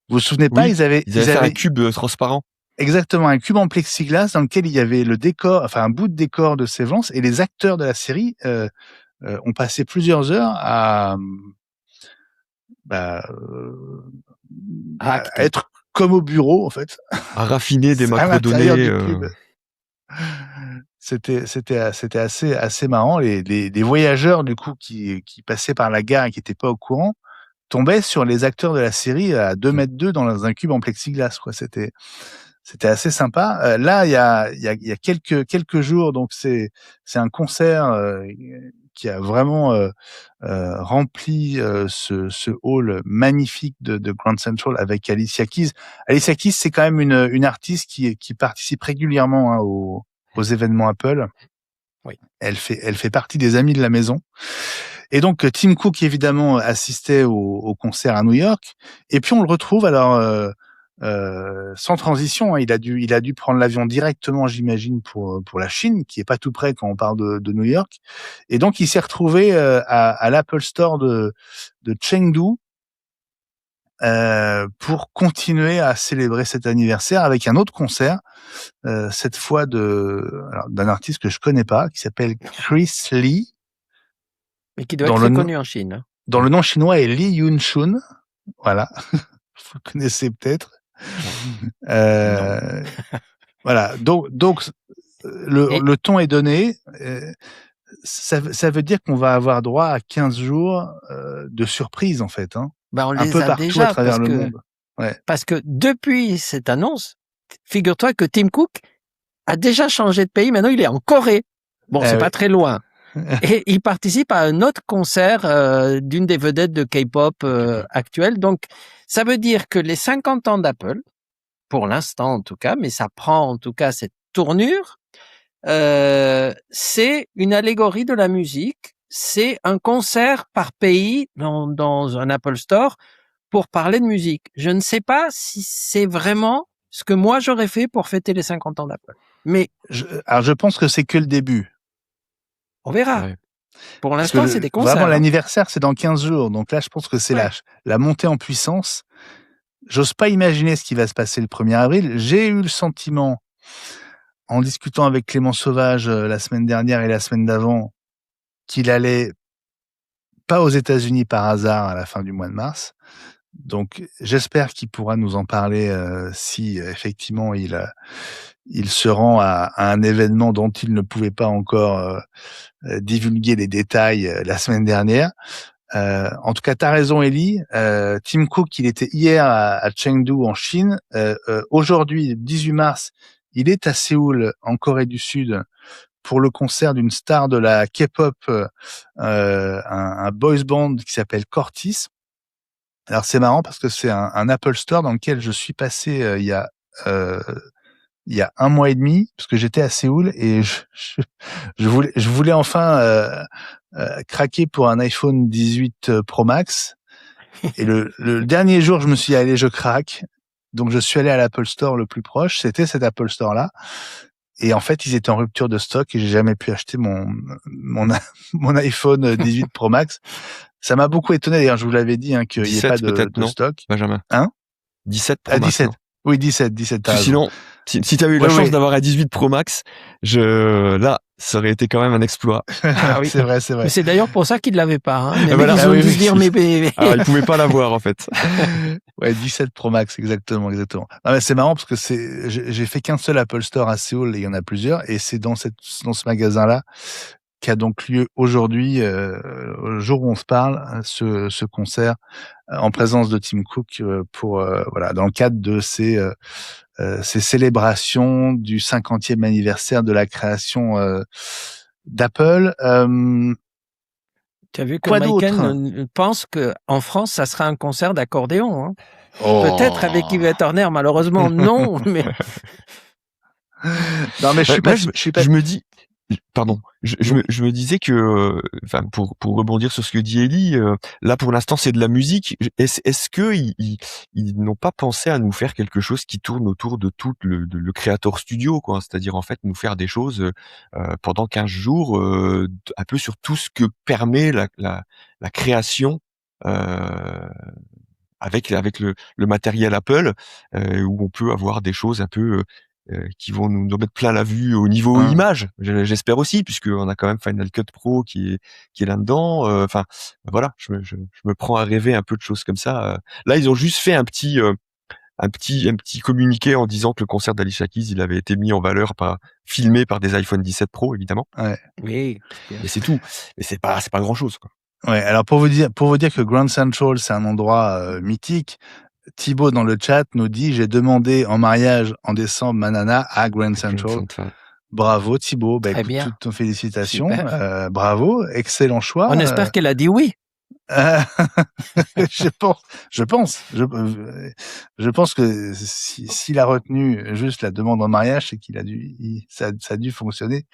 Vous vous souvenez pas? Oui, ils avaient fait un cube transparent. Exactement, un cube en plexiglas dans lequel il y avait le décor, enfin un bout de décor de Sévrance, et les acteurs de la série ont passé plusieurs heures à être comme au bureau en fait. À raffiner des À l'intérieur macrodonnées. du cube. C'était assez marrant. Les voyageurs du coup qui passaient par la gare et qui étaient pas au courant tombaient sur les acteurs de la série à 2 mètres d'eux dans un cube en plexiglas, quoi. C'était assez sympa. Là, il y a quelques jours, donc c'est un concert qui a vraiment rempli ce hall magnifique de Grand Central avec Alicia Keys. Alicia Keys, c'est quand même une artiste qui participe régulièrement aux événements Apple. Oui. Elle fait partie des amis de la maison. Et donc Tim Cook évidemment assistait au concert à New York. Et puis on le retrouve alors sans transition. Hein, il a dû prendre l'avion directement, j'imagine, pour la Chine, qui est pas tout près quand on parle de New York. Et donc il s'est retrouvé à l'Apple Store de Chengdu pour continuer à célébrer cet anniversaire avec un autre concert. Cette fois d'un artiste que je connais pas, qui s'appelle Chris Lee. Mais qui doit être très connu en Chine. Dont le nom chinois est Lee Yun-shun. Voilà. Vous le connaissez peut-être. Voilà. Donc le ton est donné. Ça veut dire qu'on va avoir droit à 15 jours de surprises, en fait. Hein. On un les peu a partout déjà, à travers le monde. Ouais. Parce que depuis cette annonce, figure-toi que Tim Cook a déjà changé de pays. Maintenant, il est en Corée. Bon, c'est pas très loin. Et il participe à un autre concert d'une des vedettes de K-pop actuelle. Donc, ça veut dire que les 50 ans d'Apple, pour l'instant en tout cas, mais ça prend en tout cas cette tournure, c'est une allégorie de la musique. C'est un concert par pays dans un Apple Store pour parler de musique. Je ne sais pas si c'est vraiment ce que moi j'aurais fait pour fêter les 50 ans d'Apple. Mais alors je pense que c'est que le début. On verra. Ouais. Pour l'instant, c'est des concerts. Vraiment, l'anniversaire, c'est dans 15 jours. Donc là, je pense que c'est la montée en puissance. J'ose pas imaginer ce qui va se passer le 1er avril. J'ai eu le sentiment, en discutant avec Clément Sauvage la semaine dernière et la semaine d'avant, qu'il allait pas aux États-Unis par hasard à la fin du mois de mars. Donc, j'espère qu'il pourra nous en parler si effectivement il se rend à un événement dont il ne pouvait pas encore divulguer les détails la semaine dernière. En tout cas, t'as raison, Ellie. Tim Cook, il était hier à Chengdu en Chine. Aujourd'hui, 18 mars, il est à Séoul, en Corée du Sud, pour le concert d'une star de la K-pop, un boys band qui s'appelle Cortis. Alors c'est marrant parce que c'est un Apple Store dans lequel je suis passé il y a 1 mois et demi, parce que j'étais à Séoul et je voulais enfin craquer pour un iPhone 18 Pro Max. Et le dernier jour, je me suis dit, allez, je craque. Donc je suis allé à l'Apple Store le plus proche. C'était cet Apple Store là. Et en fait, ils étaient en rupture de stock et j'ai jamais pu acheter mon iPhone 18 Pro Max. Ça m'a beaucoup étonné. D'ailleurs, je vous l'avais dit, hein, qu'il n'y ait pas de stock. Benjamin. Hein? 17 Pro Max. 17. Non. Oui, 17. Sinon, si tu avais eu la chance d'avoir un 18 Pro Max, là, ça aurait été quand même un exploit. Ah oui, c'est vrai. Mais c'est d'ailleurs pour ça qu'ils l'avaient pas. Hein. Mais voilà. ils ont dû se dire, mais... Alors, ils pouvaient pas l'avoir, en fait. Ouais, 17 Pro Max, exactement. Non, mais c'est marrant parce que j'ai fait qu'un seul Apple Store à Séoul et il y en a plusieurs, et c'est dans ce magasin-là qu'a donc lieu aujourd'hui, au jour où on se parle, ce concert en présence de Tim Cook pour dans le cadre de ces célébrations du 50e anniversaire de la création d'Apple. Tu as vu que Michael pense que en France, ça sera un concert d'accordéon. Hein. Peut-être avec Yves Turner, malheureusement non. Mais non, mais je me dis. Pardon, je me disais que, enfin, pour rebondir sur ce que dit Ellie, là pour l'instant c'est de la musique. Est-ce que ils n'ont pas pensé à nous faire quelque chose qui tourne autour de tout le Creator Studio, quoi, c'est-à-dire en fait nous faire des choses pendant 15 jours, un peu sur tout ce que permet la création avec le matériel Apple, où on peut avoir des choses un peu qui vont nous mettre plein la vue au niveau image, j'espère aussi, puisqu'on a quand même Final Cut Pro qui est là-dedans. Enfin, voilà, je me prends à rêver un peu de choses comme ça. Là, ils ont juste fait un petit un petit communiqué en disant que le concert d'Alicia Keys, il avait été mis en valeur filmé par des iPhone 17 Pro, évidemment. Ouais. Oui. Mais c'est tout. Mais c'est pas grand chose, quoi. Ouais. Alors pour vous dire que Grand Central, c'est un endroit mythique. Thibaut dans le chat nous dit: j'ai demandé en mariage en décembre ma nana à Grand Central. Bravo Thibaut. Bah, Très écoute, bien. toutes nos félicitations. Super. Bravo, excellent choix. On espère qu'elle a dit oui. Je pense que s'il a retenu juste la demande en mariage, c'est qu'il a ça a dû fonctionner.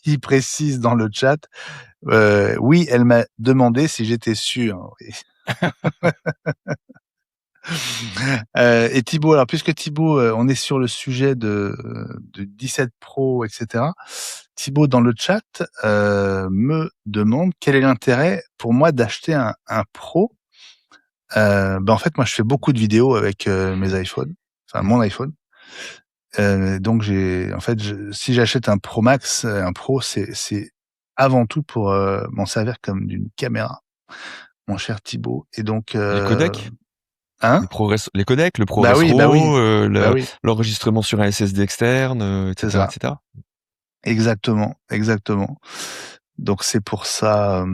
Il précise dans le chat, oui, elle m'a demandé si j'étais sûr. Oui. Et Thibaut, alors puisque Thibaut, on est sur le sujet de 17 Pro, etc. Thibaut dans le chat me demande quel est l'intérêt pour moi d'acheter un Pro. En fait, moi, je fais beaucoup de vidéos avec mes iPhones, enfin mon iPhone. Donc si j'achète un Pro Max, un Pro, c'est avant tout pour m'en servir comme d'une caméra, mon cher Thibaut. Et donc les codecs. Hein? Les codecs, le ProRes RAW, l'enregistrement sur un SSD externe, etc., etc. Exactement. Donc c'est pour ça.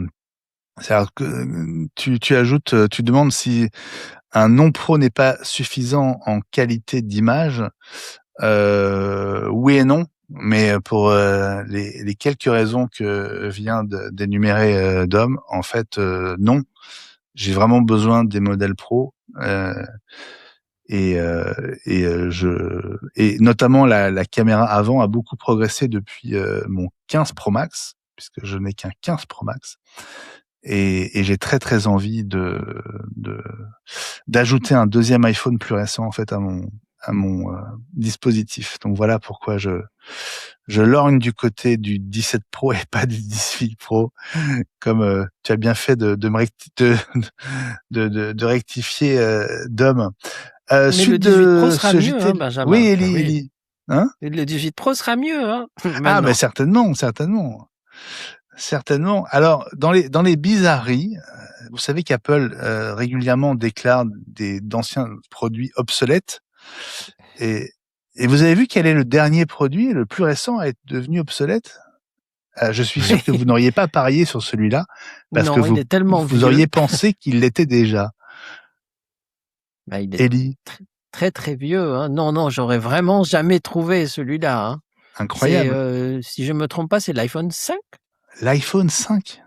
C'est-à-dire que tu ajoutes, tu demandes si un non pro n'est pas suffisant en qualité d'image. Oui et non, mais pour les quelques raisons que vient d'énumérer Dom, en fait, non. J'ai vraiment besoin des modèles pro. Et notamment la caméra avant a beaucoup progressé depuis mon 15 Pro Max, puisque je n'ai qu'un 15 Pro Max, et j'ai très très envie d'ajouter un deuxième iPhone plus récent en fait à mon dispositif. Donc voilà pourquoi je lorgne du côté du 17 Pro et pas du 18 Pro, comme tu as bien fait de rectifier Dom. Mais le 18 Pro sera mieux, hein, Benjamin. Oui, Elie. Hein? Le 18 Pro sera mieux, hein. Ah, mais certainement. Alors, dans les bizarreries, vous savez qu'Apple régulièrement déclare d'anciens produits obsolètes. Et vous avez vu quel est le dernier produit, le plus récent, à être devenu obsolète? Je suis sûr que vous n'auriez pas parié sur celui-là, parce que il est tellement vous auriez pensé qu'il l'était déjà. Bah, il est Elie. très très vieux. Hein. Non, j'aurais vraiment jamais trouvé celui-là. Hein. Incroyable. Si je me trompe pas, c'est l'iPhone 5. L'iPhone 5.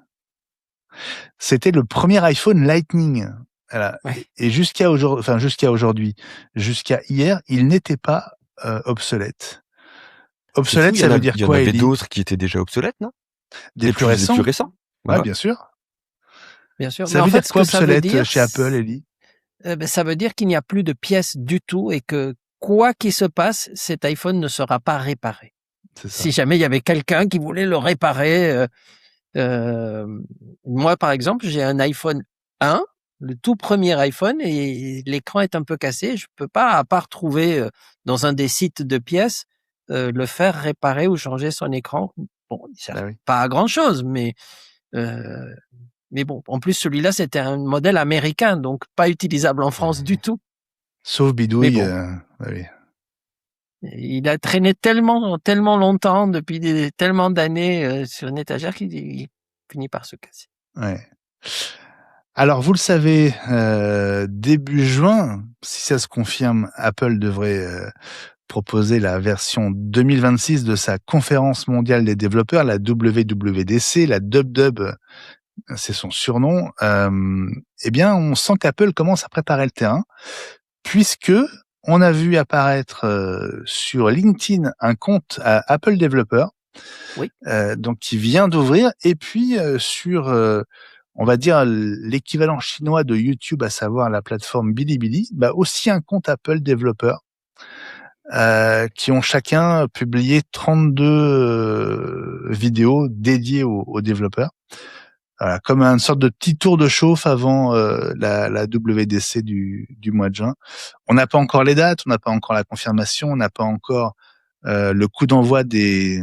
C'était le premier iPhone Lightning. Voilà. Ouais. Et jusqu'à aujourd'hui, jusqu'à hier, il n'était pas obsolète. Obsolète, ça veut dire quoi, Il y en avait d'autres qui étaient déjà obsolètes, non? Des plus récents. Des plus récents. Ouais, bien sûr. Bien sûr. Ça veut dire quoi obsolète chez Apple, Elie? Ça veut dire qu'il n'y a plus de pièces du tout et que quoi qu'il se passe, cet iPhone ne sera pas réparé. Si jamais il y avait quelqu'un qui voulait le réparer, moi par exemple, j'ai un iPhone 1, le tout premier iPhone, et l'écran est un peu cassé. Je peux pas, à part trouver dans un des sites de pièces, le faire réparer ou changer son écran. Bon, il sert pas à grand chose, mais bon, en plus, celui-là, c'était un modèle américain, donc pas utilisable en France du tout. Sauf bidouille. Oui. Il a traîné tellement longtemps, depuis tellement d'années sur une étagère qu'il finit par se casser. Ouais. Alors, vous le savez, début juin, si ça se confirme, Apple devrait proposer la version 2026 de sa conférence mondiale des développeurs, la WWDC, la DubDub, c'est son surnom. Eh bien, on sent qu'Apple commence à préparer le terrain, puisque on a vu apparaître sur LinkedIn un compte à Apple Developer, donc qui vient d'ouvrir, et puis sur, on va dire, l'équivalent chinois de YouTube, à savoir la plateforme Bilibili, aussi un compte Apple Developer, qui ont chacun publié 32 vidéos dédiées aux développeurs. Voilà, comme une sorte de petit tour de chauffe avant la WDC du mois de juin. On n'a pas encore les dates, on n'a pas encore la confirmation, on n'a pas encore le coup d'envoi des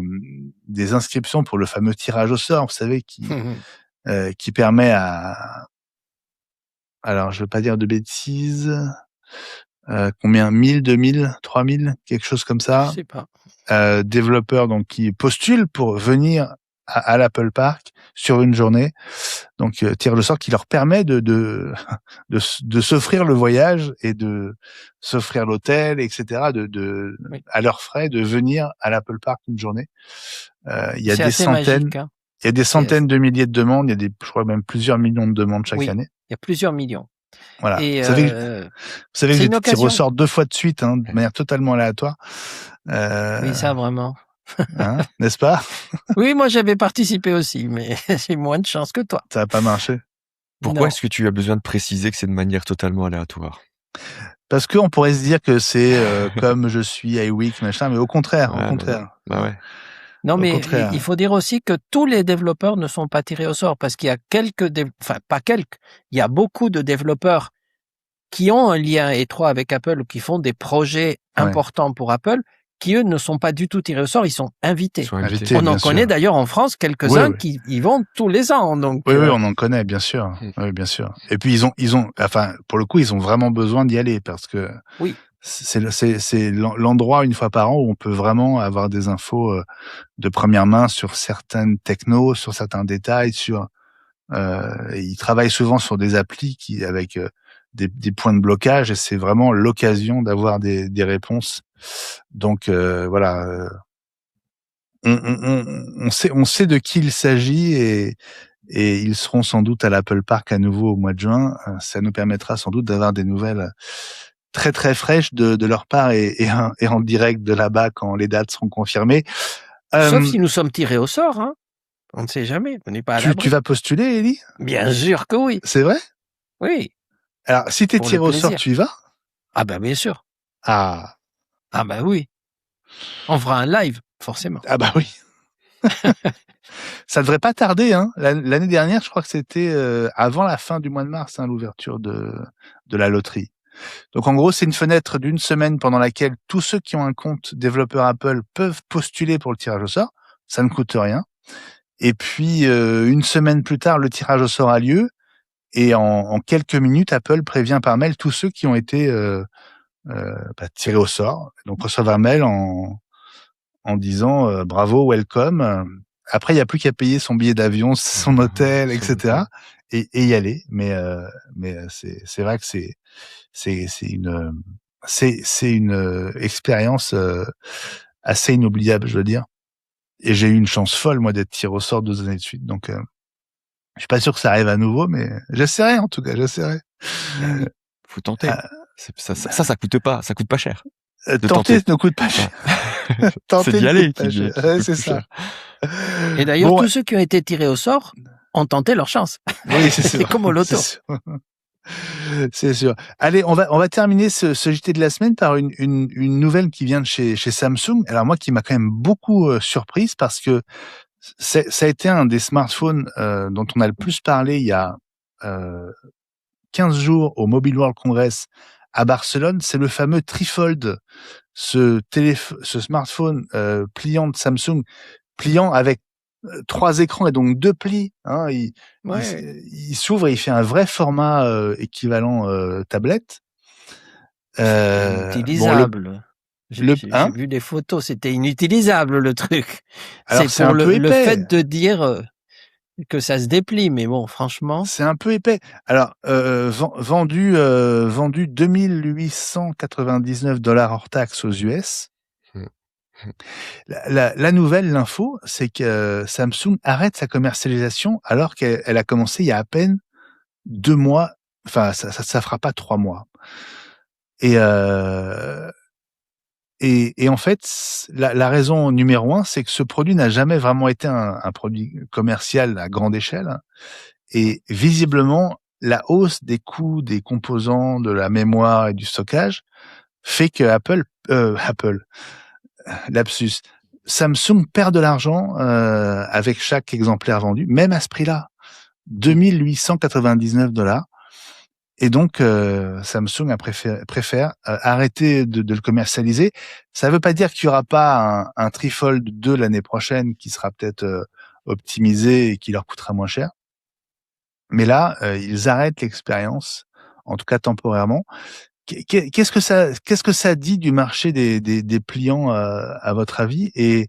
inscriptions pour le fameux tirage au sort, vous savez, qui permet à alors je veux pas dire de bêtises, combien, 1000, 2000, 3000, quelque chose comme Je ça, sais pas. développeurs donc qui postulent pour venir à l'Apple Park sur une journée. Donc tirage au sort qui leur permet de s'offrir le voyage et de s'offrir l'hôtel, etc. Oui. À leurs frais de venir à l'Apple Park une journée. Il y a C'est des assez centaines, magique, hein. il y a des C'est centaines de milliers de demandes. Il y a je crois même plusieurs millions de demandes chaque Oui, année. il y a plusieurs millions. Voilà. Et Vous savez que c'est j'ai une été tiré au occasion. sort 2 fois de suite, hein, de manière totalement aléatoire. Oui, ça vraiment. Hein, n'est-ce pas? Oui, moi j'avais participé aussi, mais j'ai moins de chance que toi. Ça n'a pas marché. Pourquoi Non. est-ce que tu as besoin de préciser que c'est de manière totalement aléatoire? Parce qu'on pourrait se dire que c'est comme je suis iWeek, machin, mais au contraire, Ouais, au contraire. Bah ouais. Non, Au mais contraire. il faut dire aussi que tous les développeurs ne sont pas tirés au sort parce qu'il y a enfin pas quelques, il y a beaucoup de développeurs qui ont un lien étroit avec Apple ou qui font des projets Ouais. importants pour Apple, qui eux ne sont pas du tout tirés au sort, ils sont invités. Ils sont Invité, On en bien connaît sûr. d'ailleurs en France quelques-uns Oui, oui. qui y vont tous les ans. Donc, Oui, oui, on en connaît, bien sûr. Mm. Oui, bien sûr. Et puis enfin, pour le coup, ils ont vraiment besoin d'y aller parce que Oui. c'est l'endroit une fois par an où on peut vraiment avoir des infos de première main sur certaines technos, sur certains détails, ils travaillent souvent sur des applis avec des points de blocage et c'est vraiment l'occasion d'avoir des réponses. Donc voilà, on sait de qui il s'agit et ils seront sans doute à l'Apple Park à nouveau au mois de juin. Ça nous permettra sans doute d'avoir des nouvelles très très fraîches de leur part et en direct de là-bas quand les dates seront confirmées. Sauf si nous sommes tirés au sort, hein. On ne sait jamais, on n'est pas à l'abri. Tu vas postuler, Ellie? Bien sûr que oui. C'est vrai? Oui. Alors, si t'es Pour le tiré au sort, plaisir. tu y vas? Ah ben bien sûr. Ah, Ah ben oui. On fera un live, forcément. ah bah oui. Ça devrait pas tarder, hein. L'année dernière, je crois que c'était avant la fin du mois de mars, hein, l'ouverture de la loterie. Donc en gros, c'est une fenêtre d'une semaine pendant laquelle tous ceux qui ont un compte développeur Apple peuvent postuler pour le tirage au sort. Ça ne coûte rien. Et puis une semaine plus tard, le tirage au sort a lieu et en quelques minutes, Apple prévient par mail tous ceux qui ont été tirés au sort. Donc reçoivent un mail en disant bravo, welcome. Après, il n'y a plus qu'à payer son billet d'avion, son hôtel, etc. et y aller. Mais c'est vrai que c'est une expérience assez inoubliable, je veux dire. Et j'ai eu une chance folle, moi, d'être tiré au sort 2 années de suite. Donc, je suis pas sûr que ça arrive à nouveau, mais j'essaierai, en tout cas, j'essaierai. Faut tenter. Ça coûte pas cher. Tenter ne coûte pas cher. C'est d'y aller qui coûte Ouais, c'est plus ça. cher. Et d'ailleurs, Bon, tous ceux qui ont été tirés au sort ont tenté leur chance. oui, c'est sûr. C'est comme au loto. C'est sûr. C'est sûr. Allez, on va terminer ce JT de la semaine par une nouvelle qui vient de chez Samsung. Alors moi, qui m'a quand même beaucoup surprise parce que ça a été un des smartphones dont on a le plus parlé il y a 15 jours au Mobile World Congress à Barcelone. C'est le fameux Trifold, ce smartphone pliant de Samsung, pliant avec 3 écrans et donc 2 plis. Hein, il s'ouvre et il fait un vrai format équivalent tablette. Inutilisable. J'ai vu des photos, c'était inutilisable le truc. Alors, c'est pour le fait de dire que ça se déplie, mais bon, franchement. C'est un peu épais. Alors, vendu 2899 $ hors taxe aux US. La nouvelle, l'info, c'est que Samsung arrête sa commercialisation alors qu'elle a commencé il y a à peine 2 mois. Enfin, ça fera pas 3 mois. Et en fait, la raison numéro 1, c'est que ce produit n'a jamais vraiment été un produit commercial à grande échelle. Et visiblement, la hausse des coûts des composants, de la mémoire et du stockage fait que lapsus, Samsung perd de l'argent avec chaque exemplaire vendu, même à ce prix-là, 2899 $. Et donc, Samsung préfère arrêter de le commercialiser. Ça ne veut pas dire qu'il n'y aura pas un Trifold 2 l'année prochaine qui sera peut-être optimisé et qui leur coûtera moins cher. Mais là, ils arrêtent l'expérience en tout cas temporairement. Qu'est-ce que ça dit du marché des pliants à votre avis, et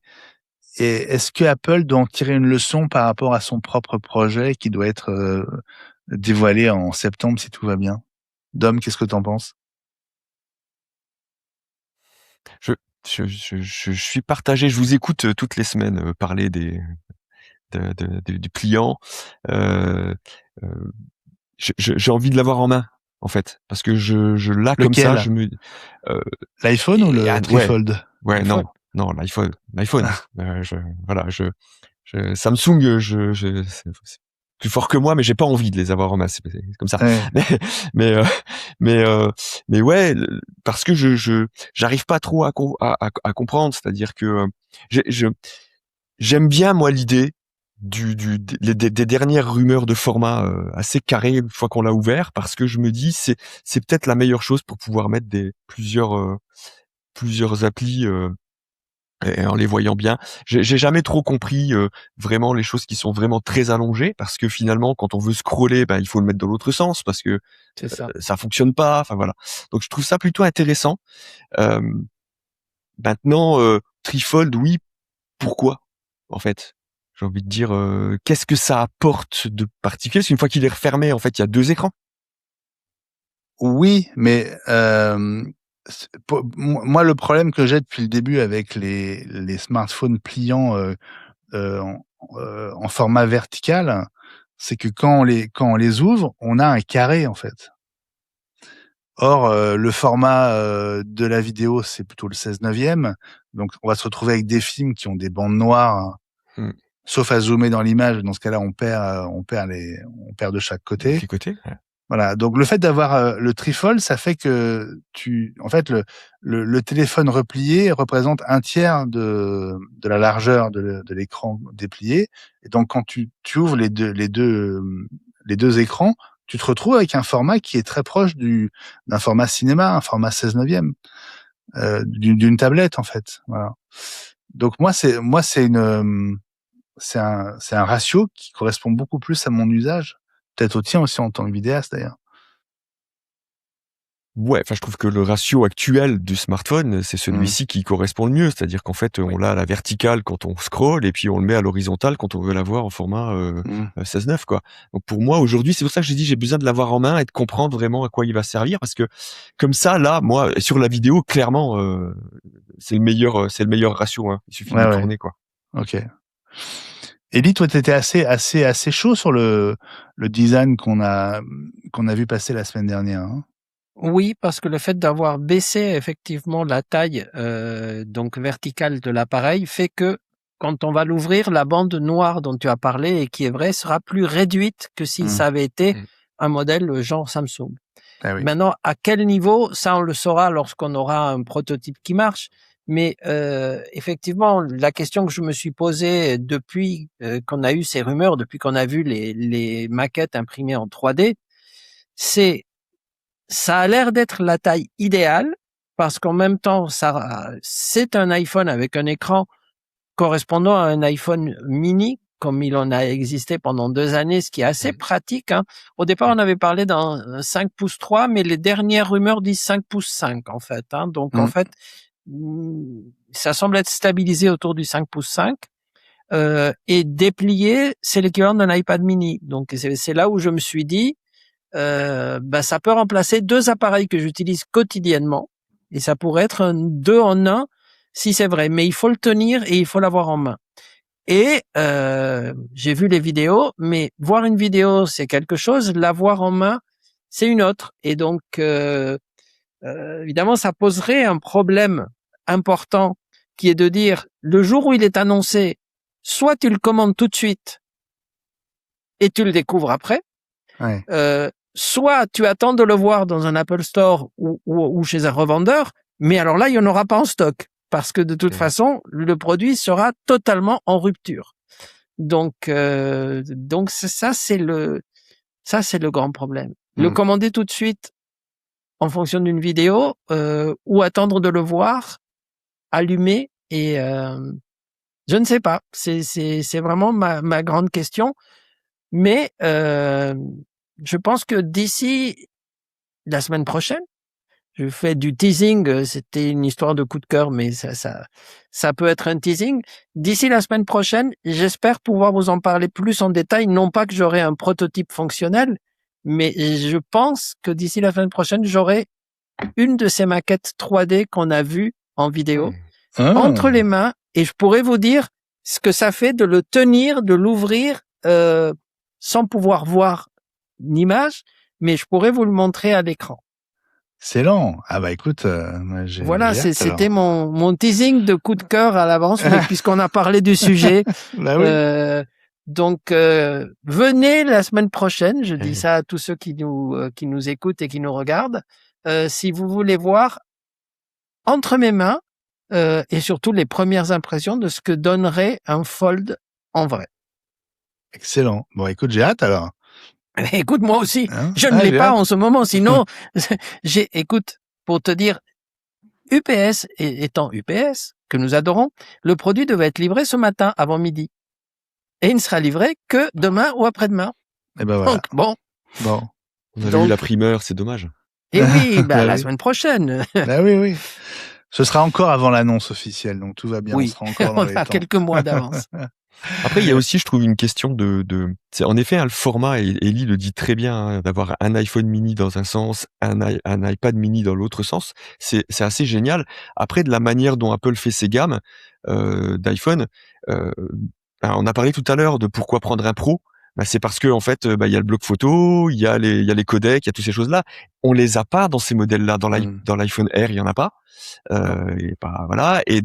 est-ce que Apple doit en tirer une leçon par rapport à son propre projet qui doit être dévoilé en septembre si tout va bien? Dom, qu'est-ce que t'en penses? Je, je suis partagé. Je vous écoute toutes les semaines parler du client. Euh, euh, j'ai envie de l'avoir en main, en fait, parce que je l'ai comme ça. Lequel? Euh, L'iPhone ou le ouais, Trifold? ouais, iPhone. non, l'iPhone. Samsung, c'est plus fort que moi, mais j'ai pas envie de les avoir en main. C'est comme ça. Ouais. Mais, euh, mais, euh, mais ouais, parce que j'arrive pas trop à comprendre. C'est-à-dire que j'aime bien moi l'idée des dernières rumeurs de format assez carré une fois qu'on l'a ouvert, parce que je me dis c'est peut-être la meilleure chose pour pouvoir mettre plusieurs applis et en les voyant bien. J'ai jamais trop compris vraiment les choses qui sont vraiment très allongées, parce que finalement quand on veut scroller, ben il faut le mettre dans l'autre sens, parce que C'est ça. ça fonctionne pas. Enfin voilà. Donc je trouve ça plutôt intéressant. Euh, Maintenant, Trifold, oui, pourquoi en fait? J'ai envie de dire, qu'est-ce que ça apporte de particulier? Parce qu'une fois qu'il est refermé, en fait, il y a 2 écrans. Oui, mais moi, le problème que j'ai depuis le début avec les smartphones pliants euh, en, en format vertical, c'est que quand on les ouvre, on a un carré en fait. Or, le format de la vidéo, c'est plutôt le 16/9. Donc, on va se retrouver avec des films qui ont des bandes noires, Mmh. sauf à zoomer dans l'image. Dans ce cas-là, on perd de chaque De tous côté. les côtés. Ouais. Voilà. Donc, le fait d'avoir le trifold, ça fait que en fait, le téléphone replié représente un tiers de la largeur de l'écran déplié. Et donc, quand tu ouvres les deux écrans, tu te retrouves avec un format qui est très proche d'un format cinéma, un format 16/9, d'une tablette en fait. Voilà. Donc c'est un ratio qui correspond beaucoup plus à mon usage, peut-être au tien aussi en tant que vidéaste d'ailleurs. Ouais, enfin, je trouve que le ratio actuel du smartphone, c'est Mmh. celui-ci qui correspond le mieux. C'est-à-dire qu'en fait, Oui. on l'a à la verticale quand on scrolle, et puis on le met à l'horizontale quand on veut l'avoir en format Mmh. 16:9, quoi. Donc pour moi, aujourd'hui, c'est pour ça que j'ai dit, j'ai besoin de l'avoir en main et de comprendre vraiment à quoi il va servir, parce que comme ça, là, moi, sur la vidéo, clairement, c'est le meilleur ratio, hein. Il suffit de Ouais, le ouais. tourner, quoi. OK. Elie, toi, t'étais assez chaud sur le design qu'on a vu passer la semaine dernière, hein? Oui, parce que le fait d'avoir baissé effectivement la taille donc verticale de l'appareil fait que quand on va l'ouvrir, la bande noire dont tu as parlé et qui est vraie sera plus réduite que si Mmh. ça avait été Mmh. un modèle genre Samsung. Ah oui. Maintenant, à quel niveau, ça on le saura lorsqu'on aura un prototype qui marche. Mais effectivement, la question que je me suis posée depuis qu'on a eu ces rumeurs, depuis qu'on a vu les maquettes imprimées en 3D, c'est ça a l'air d'être la taille idéale parce qu'en même temps, c'est un iPhone avec un écran correspondant à un iPhone mini, comme il en a existé pendant 2 années, ce qui est assez Mmh. pratique, hein. Au départ, on avait parlé d'un 5 pouces 3, mais les dernières rumeurs disent 5 pouces 5, en fait, hein. Donc, en Mmh. fait, ça semble être stabilisé autour du 5 pouces 5. Et déplié, c'est l'équivalent d'un iPad mini. Donc, c'est là où je me suis dit, ça peut remplacer 2 appareils que j'utilise quotidiennement et ça pourrait être un 2 en 1 si c'est vrai, mais il faut le tenir et il faut l'avoir en main. Et j'ai vu les vidéos, mais voir une vidéo, c'est quelque chose, l'avoir en main, c'est une autre. Et donc, évidemment, ça poserait un problème important qui est de dire, le jour où il est annoncé, soit tu le commandes tout de suite et tu le découvres après, Ouais. soit tu attends de le voir dans un Apple Store ou chez un revendeur, mais alors là, il n'y en aura pas en stock parce que de toute OK. façon, le produit sera totalement en rupture. Donc c'est le grand problème. Le Mmh. commander tout de suite en fonction d'une vidéo ou attendre de le voir allumé et je ne sais pas. C'est vraiment ma grande question. Mais je pense que d'ici la semaine prochaine. Je fais du teasing, c'était une histoire de coup de cœur, mais ça peut être un teasing. D'ici la semaine prochaine, j'espère pouvoir vous en parler plus en détail. Non pas que j'aurai un prototype fonctionnel, mais je pense que d'ici la semaine prochaine, j'aurai une de ces maquettes 3D qu'on a vues en vidéo entre les mains, et je pourrais vous dire ce que ça fait de le tenir, de l'ouvrir sans pouvoir voir l'image, mais je pourrais vous le montrer à l'écran. Excellent. Ah bah écoute, voilà, c'était mon teasing de coup de cœur à l'avance, mais puisqu'on a parlé du sujet, bah oui. donc venez la semaine prochaine. Je dis ça à tous ceux qui nous écoutent et qui nous regardent. Si vous voulez voir entre mes mains et surtout les premières impressions de ce que donnerait un Fold en vrai. Excellent. Bon, écoute, j'ai hâte alors. Écoute, moi aussi, je ne l'ai pas en ce moment. Sinon, écoute, pour te dire, UPS étant UPS, que nous adorons, le produit devait être livré ce matin avant midi. Et il ne sera livré que demain ou après-demain. Et ben voilà. Donc, bon. On avait eu la primeur, c'est dommage. Et oui, la semaine prochaine. Bah oui. Ce sera encore avant l'annonce officielle, donc tout va bien. Oui, on sera encore dans les temps. Quelques mois d'avance. Après, il y a aussi, je trouve, une question c'est en effet le format, et Ellie le dit très bien, d'avoir un iPhone mini dans un sens, un iPad mini dans l'autre sens, c'est assez génial. Après, de la manière dont Apple fait ses gammes d'iPhone, on a parlé tout à l'heure de pourquoi prendre un Pro. C'est parce que en fait, il y a le bloc photo, il y a les codecs, il y a toutes ces choses-là. On les a pas dans ces modèles-là. Dans l'iPhone Air, il y en a pas. Voilà. Et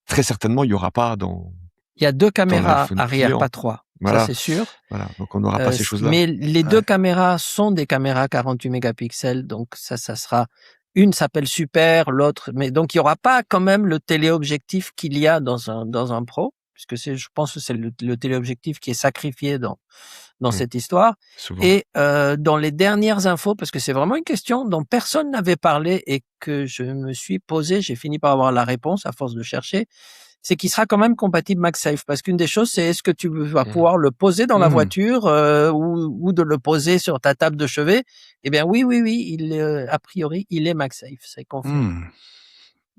très certainement, il y aura pas dans. Il y a 2 caméras arrière, pas 3. Voilà. Ça, c'est sûr. Voilà. Donc, on n'aura pas ces choses-là. Mais les 2 caméras sont des caméras 48 mégapixels. Donc, ça sera, une s'appelle Super, l'autre, mais donc, il y aura pas quand même le téléobjectif qu'il y a dans un Pro, puisque je pense que c'est le téléobjectif qui est sacrifié dans cette histoire. Souvent. Et, dans les dernières infos, parce que c'est vraiment une question dont personne n'avait parlé et que je me suis posé, j'ai fini par avoir la réponse à force de chercher, c'est qu'il sera quand même compatible MagSafe, parce qu'une des choses, c'est est-ce que tu vas pouvoir le poser dans la voiture ou de le poser sur ta table de chevet. Eh bien oui, a priori, il est MagSafe, c'est confirmé.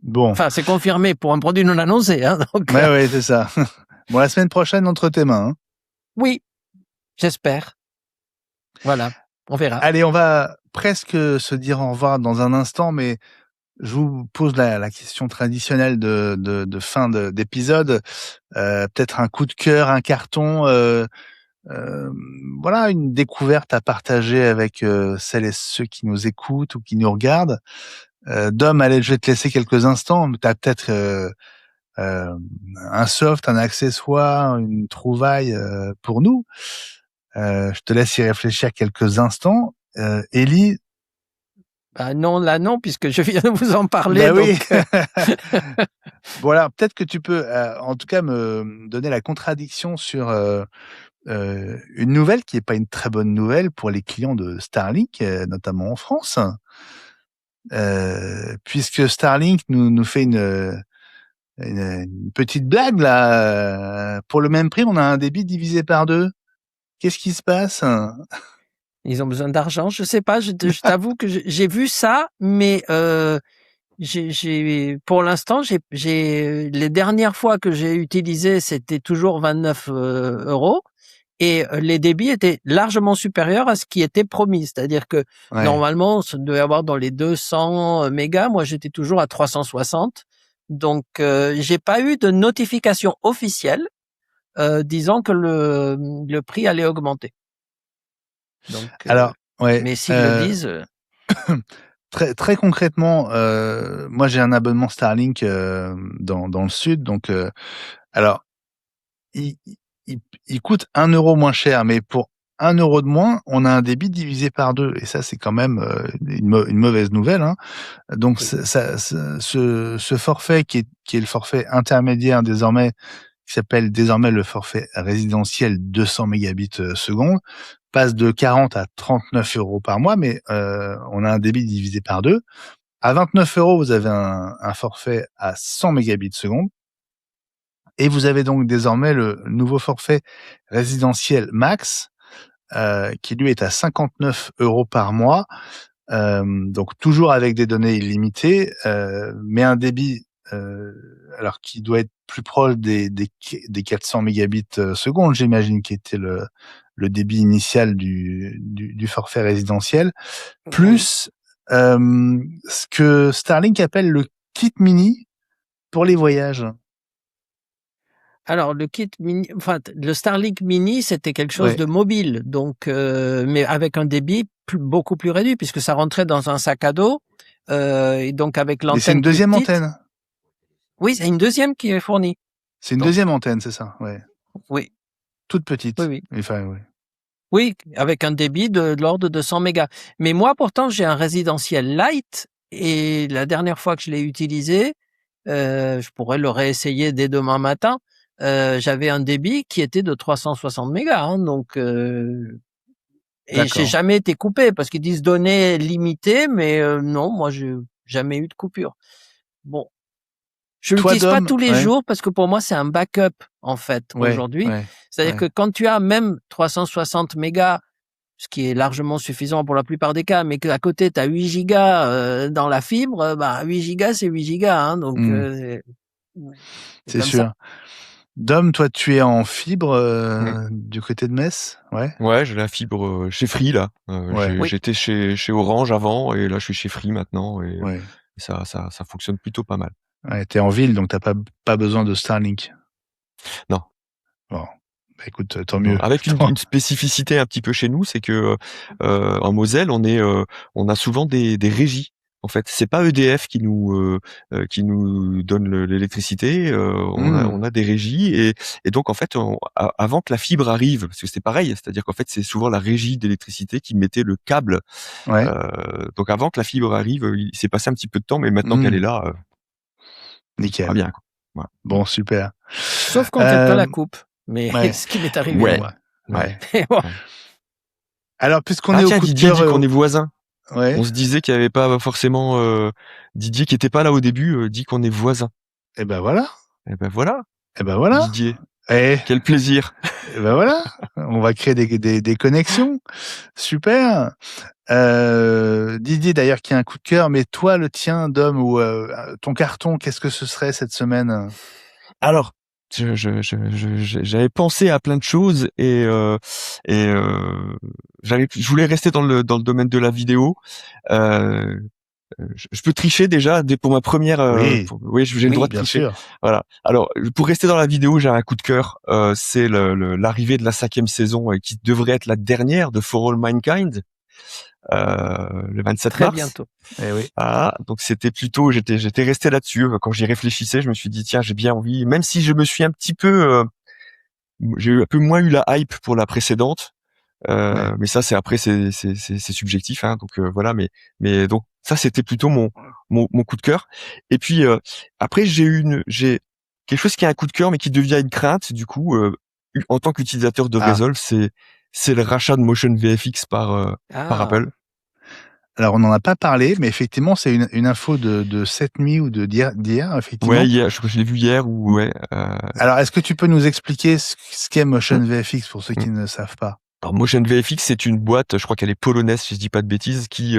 Bon. Enfin, c'est confirmé pour un produit non annoncé. Hein, donc, ouais, c'est ça. Bon, la semaine prochaine, entre tes mains. Hein. Oui, j'espère. Voilà, on verra. Allez, on va presque se dire au revoir dans un instant, mais je vous pose la question traditionnelle de fin d'épisode. Peut-être un coup de cœur, un carton, voilà, une découverte à partager avec celles et ceux qui nous écoutent ou qui nous regardent. Dom, allez, je vais te laisser quelques instants. Tu as peut-être un soft, un accessoire, une trouvaille pour nous. Je te laisse y réfléchir quelques instants. Ellie, non, puisque je viens de vous en parler. Bah donc... oui. Voilà, peut-être que tu peux, en tout cas, me donner la contradiction sur une nouvelle qui est pas une très bonne nouvelle pour les clients de Starlink, notamment en France, puisque Starlink nous fait une petite blague là. Pour le même prix, on a un débit divisé par 2. Qu'est-ce qui se passe? Ils ont besoin d'argent, je sais pas. Je t'avoue que j'ai vu ça, mais pour l'instant, les dernières fois que j'ai utilisé, c'était toujours 29 euros, et les débits étaient largement supérieurs à ce qui était promis. C'est-à-dire que normalement, ça devait avoir dans les 200 mégas. Moi, j'étais toujours à 360. Donc, j'ai pas eu de notification officielle disant que le prix allait augmenter. Donc, alors, mais s'ils le disent. Très concrètement, moi j'ai un abonnement Starlink dans le sud, donc alors il coûte 1 euro moins cher, mais pour 1 euro de moins, on a un débit divisé par 2, et ça c'est quand même une mauvaise nouvelle. Hein. Donc ce forfait qui est le forfait intermédiaire désormais, qui s'appelle désormais le forfait résidentiel 200 mégabits seconde, passe de 40 à 39 euros par mois, mais on a un débit divisé par 2. À 29 euros, vous avez un forfait à 100 mégabits seconde, et vous avez donc désormais le nouveau forfait résidentiel max, qui lui est à 59 euros par mois, Donc toujours avec des données illimitées, mais un débit alors qui doit être plus proche des 400 mégabits seconde, j'imagine, qui était le débit initial du forfait résidentiel, plus ce que Starlink appelle le kit mini pour les voyages. Alors le kit mini, enfin le Starlink mini, c'était quelque chose Ouais. de mobile, donc mais avec un débit beaucoup plus réduit puisque ça rentrait dans un sac à dos et donc avec Mais c'est l'antenne une plus deuxième petite. antenne. Oui, c'est une deuxième qui est fournie. C'est une Donc, deuxième antenne, c'est ça, ouais. oui, Toute petite. oui, oui. Enfin, oui. Oui, avec un débit de l'ordre de 100 mégas. Mais moi, pourtant, j'ai un résidentiel light et la dernière fois que je l'ai utilisé, je pourrais le réessayer dès demain matin. J'avais un débit qui était de 360 mégas, hein, donc et j'ai D'accord. jamais été coupé parce qu'ils disent données limitées, mais non, moi j'ai jamais eu de coupure. Bon, je Toi, l'utilise pas Dom, tous les ouais, jours parce que pour moi c'est un backup en fait aujourd'hui. ouais, C'est-à-dire que quand tu as même 360 mégas, ce qui est largement suffisant pour la plupart des cas, mais qu'à côté tu as 8 gigas dans la fibre, bah 8 gigas c'est 8 gigas, hein, donc c'est comme ça. sûr. Dom, toi, tu es en fibre du côté de Metz, ouais. Ouais, j'ai la fibre chez Free là. Ouais. Oui. J'étais chez Orange avant et là je suis chez Free maintenant et Ouais. ça fonctionne plutôt pas mal. Ouais, t'es en ville, donc t'as pas besoin de Starlink. Non. Bon, bah, écoute, tant mieux. Avec une spécificité un petit peu chez nous, c'est que en Moselle, on a souvent des régies. En fait, c'est pas EDF qui nous donne l'électricité. On a des régies et donc en fait, avant que la fibre arrive, parce que c'est pareil, c'est-à-dire qu'en fait, c'est souvent la régie d'électricité qui mettait le câble. Ouais. Donc avant que la fibre arrive, il s'est passé un petit peu de temps, mais maintenant qu'elle est là, Nickel. ça va bien. Quoi. Voilà. Bon, super. Sauf quand quelqu'un la coupe. Mais ouais. ce qui m'est arrivé. Ouais. Moi. Ouais. Bon. Alors, puisqu'on est au tiens, coup de Didier cœur, dit qu'on est voisins. ouais. On se disait qu'il n'y avait pas forcément Didier qui était pas là au début, dit qu'on est voisins. Et ben voilà. Et ben voilà. Et ben voilà. Didier. Et Quel plaisir. Et ben voilà. On va créer des connexions. Super. Didier d'ailleurs qui a un coup de cœur, mais toi le tien, Dom, ou ton carton, qu'est-ce que ce serait cette semaine? Alors, j'avais pensé à plein de choses et je voulais rester dans le domaine de la vidéo. Je peux tricher déjà pour ma première. Oui, j'ai le droit de bien tricher. sûr. Voilà. Alors, pour rester dans la vidéo, j'ai un coup de cœur. C'est l'arrivée de la 5e saison qui devrait être la dernière de For All Mankind. Le 27 Très mars. bientôt. Eh oui. Ah, donc c'était plutôt, j'étais resté là-dessus. Quand j'y réfléchissais, je me suis dit tiens, j'ai bien envie, même si je me suis un petit peu, j'ai un peu moins eu la hype pour la précédente. Mais ça c'est après c'est subjectif, hein, donc voilà. Mais donc ça c'était plutôt mon coup de cœur. Et puis après j'ai quelque chose qui est un coup de cœur mais qui devient une crainte du coup en tant qu'utilisateur de Resolve, c'est le rachat de Motion VFX par Apple. Alors, on n'en a pas parlé, mais effectivement, c'est une info de cette nuit ou d'hier, effectivement. Ouais, hier, je l'ai vu hier ou ouais. Alors, est-ce que tu peux nous expliquer ce qu'est Motion VFX pour ceux qui ne savent pas? Alors, Motion VFX, c'est une boîte, je crois qu'elle est polonaise, si je dis pas de bêtises, qui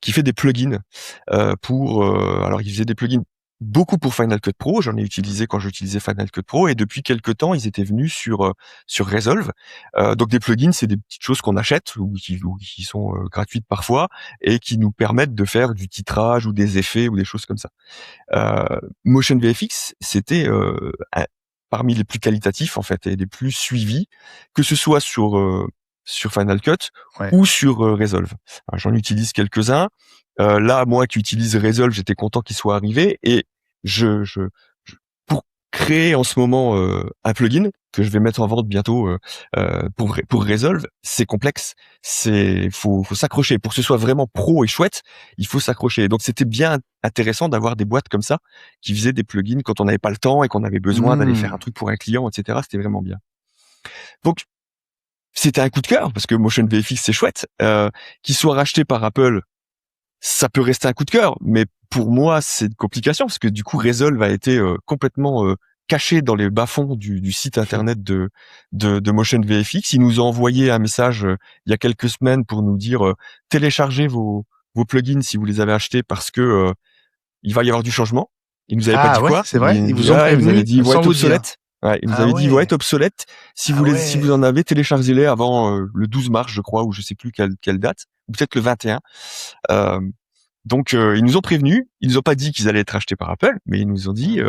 fait des plugins alors ils faisaient des plugins beaucoup pour Final Cut Pro. J'en ai utilisé quand j'utilisais Final Cut Pro et depuis quelques temps, ils étaient venus sur Resolve. Donc des plugins, c'est des petites choses qu'on achète ou qui sont gratuites parfois et qui nous permettent de faire du titrage ou des effets ou des choses comme ça. Motion VFX, c'était parmi les plus qualitatifs en fait et les plus suivis, que ce soit sur Final Cut ou sur Resolve. Alors, j'en utilise quelques-uns. Là, moi qui utilise Resolve, j'étais content qu'il soit arrivé et pour créer en ce moment un plugin que je vais mettre en vente bientôt pour Resolve, c'est complexe. Faut s'accrocher pour que ce soit vraiment pro et chouette. Il faut s'accrocher. Donc c'était bien intéressant d'avoir des boîtes comme ça qui faisaient des plugins quand on n'avait pas le temps et qu'on avait besoin d'aller faire un truc pour un client, etc. C'était vraiment bien. Donc c'était un coup de cœur parce que Motion VFX c'est chouette. Qu'il soit racheté par Apple, ça peut rester un coup de cœur, mais pour moi c'est une complication parce que du coup Resolve a été complètement caché dans les bas-fonds du site internet de Motion VFX. Ils nous ont envoyé un message il y a quelques semaines pour nous dire téléchargez vos vos plugins si vous les avez achetés parce que il va y avoir du changement. Ils nous avaient pas dit ouais, quoi. c'est vrai. Ils vous ont ils nous prévenu avaient dit ils vont sans être vous dire. obsolètes. Ouais, ils nous avaient dit ils vont être obsolètes. Si vous en avez, téléchargez-les avant le 12 mars, je crois, ou je sais plus quelle date, ou peut-être le 21. Donc ils nous ont prévenus. Ils nous ont pas dit qu'ils allaient être achetés par Apple, mais ils nous ont dit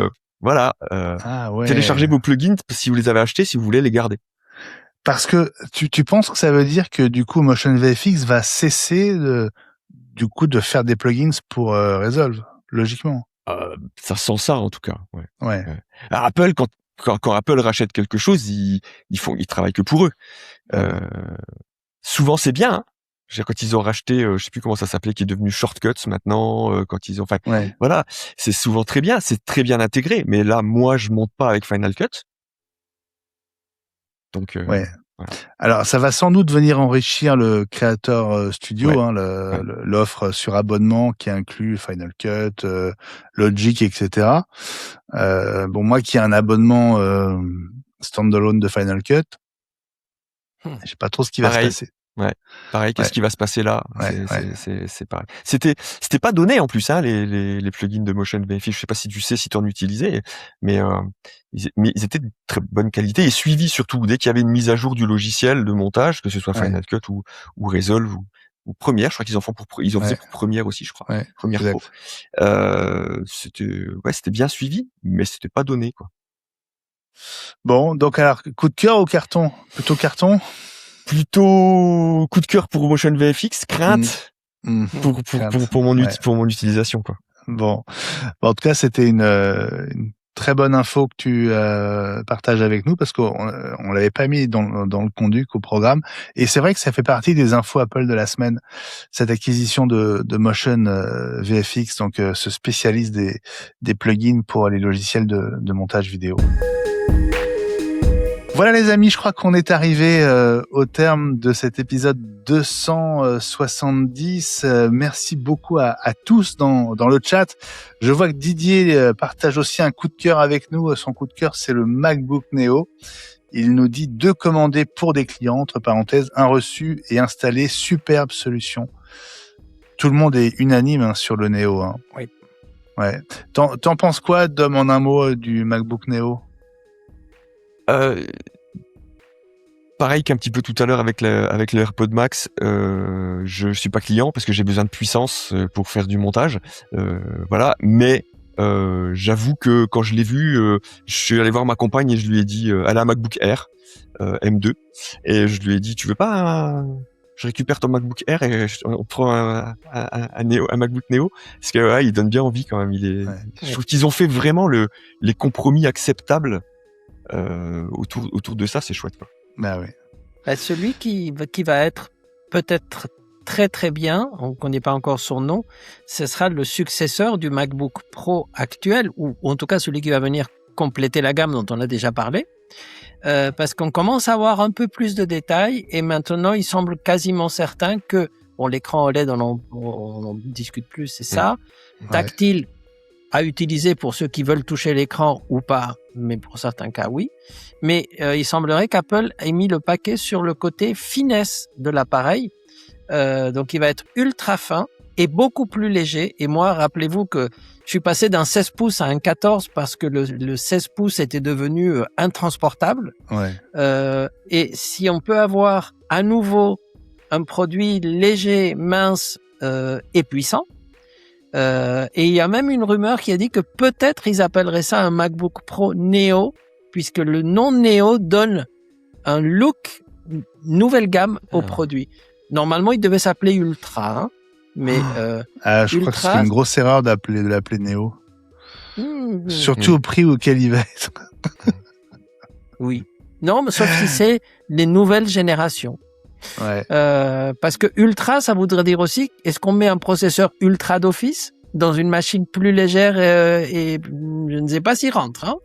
téléchargez vos plugins si vous les avez achetés, si vous voulez les garder. Parce que tu penses que ça veut dire que du coup Motion VFX va cesser du coup de faire des plugins pour Resolve, logiquement. Ça sent ça en tout cas. Ouais. Alors, Apple, quand Apple rachète quelque chose, ils travaillent que pour eux. Souvent c'est bien. Hein. Je veux dire, quand ils ont racheté, je sais plus comment ça s'appelait, qui est devenu Shortcuts maintenant, quand ils ont, voilà, c'est souvent très bien, c'est très bien intégré. Mais là, moi, je monte pas avec Final Cut. Donc, voilà. Alors, ça va sans doute venir enrichir le Creator Studio, l'offre sur abonnement qui inclut Final Cut, Logic, etc. Moi qui ai un abonnement standalone de Final Cut, je sais pas trop ce qui va se passer. Pareil. Qu'est-ce qui va se passer là? C'est pareil. C'était pas donné en plus, hein, les plugins de Motion VFX. Je sais pas si tu sais si tu en utilisais, mais ils étaient de très bonne qualité et suivis surtout dès qu'il y avait une mise à jour du logiciel de montage, que ce soit Final Cut ou Resolve ou Premiere. Je crois qu'ils ils en faisaient pour Premiere aussi, je crois. Premiere Pro. C'était bien suivi, mais c'était pas donné, quoi. Bon, donc alors, coup de cœur ou carton? Plutôt carton? Plutôt coup de cœur pour Motion VFX, crainte pour mon utilisation, quoi. Bon, en tout cas, c'était une très bonne info que tu partages avec nous parce qu'on l'avait pas mis dans le conduit au programme. Et c'est vrai que ça fait partie des infos Apple de la semaine, cette acquisition de Motion VFX, donc ce spécialiste des plugins pour les logiciels de montage vidéo. Voilà les amis, je crois qu'on est arrivé au terme de cet épisode 270. Merci beaucoup à tous dans le chat. Je vois que Didier partage aussi un coup de cœur avec nous. Son coup de cœur, c'est le MacBook Neo. Il nous dit 2 commandés pour des clients, entre parenthèses, 1 reçu et installé. Superbe solution. Tout le monde est unanime sur le Neo. Hein. Oui. Ouais. T'en penses quoi, Dom, en un mot du MacBook Neo? Pareil qu'un petit peu tout à l'heure avec le AirPod Max, je suis pas client parce que j'ai besoin de puissance pour faire du montage, voilà. Mais j'avoue que quand je l'ai vu, je suis allé voir ma compagne et je lui ai dit, elle a un MacBook Air M2 et je lui ai dit, tu veux pas je récupère ton MacBook Air et on prend un MacBook Neo parce que il donne bien envie quand même. Je trouve qu'ils ont fait vraiment les compromis acceptables autour de ça, c'est chouette, quoi. Bah oui. Celui qui va être peut-être très très bien, on ne connaît pas encore son nom, ce sera le successeur du MacBook Pro actuel, ou en tout cas celui qui va venir compléter la gamme dont on a déjà parlé, parce qu'on commence à avoir un peu plus de détails, et maintenant il semble quasiment certain que, l'écran OLED, on en discute plus, c'est ça, tactile, à utiliser pour ceux qui veulent toucher l'écran ou pas, mais pour certains cas, oui. Mais il semblerait qu'Apple ait mis le paquet sur le côté finesse de l'appareil. Donc, il va être ultra fin et beaucoup plus léger. Et moi, rappelez-vous que je suis passé d'un 16 pouces à un 14 parce que le 16 pouces était devenu intransportable. Ouais. Et si on peut avoir à nouveau un produit léger, mince et puissant, et il y a même une rumeur qui a dit que peut-être ils appelleraient ça un MacBook Pro Neo, puisque le nom Neo donne un look nouvelle gamme au produit. Normalement, il devait s'appeler Ultra, hein, mais je crois que c'est une grosse erreur de l'appeler Neo. Surtout au prix auquel il va être. Oui. Non, mais sauf si c'est les nouvelles générations. Ouais. Parce que Ultra, ça voudrait dire aussi, est-ce qu'on met un processeur Ultra d'office dans une machine plus légère et je ne sais pas s'il rentre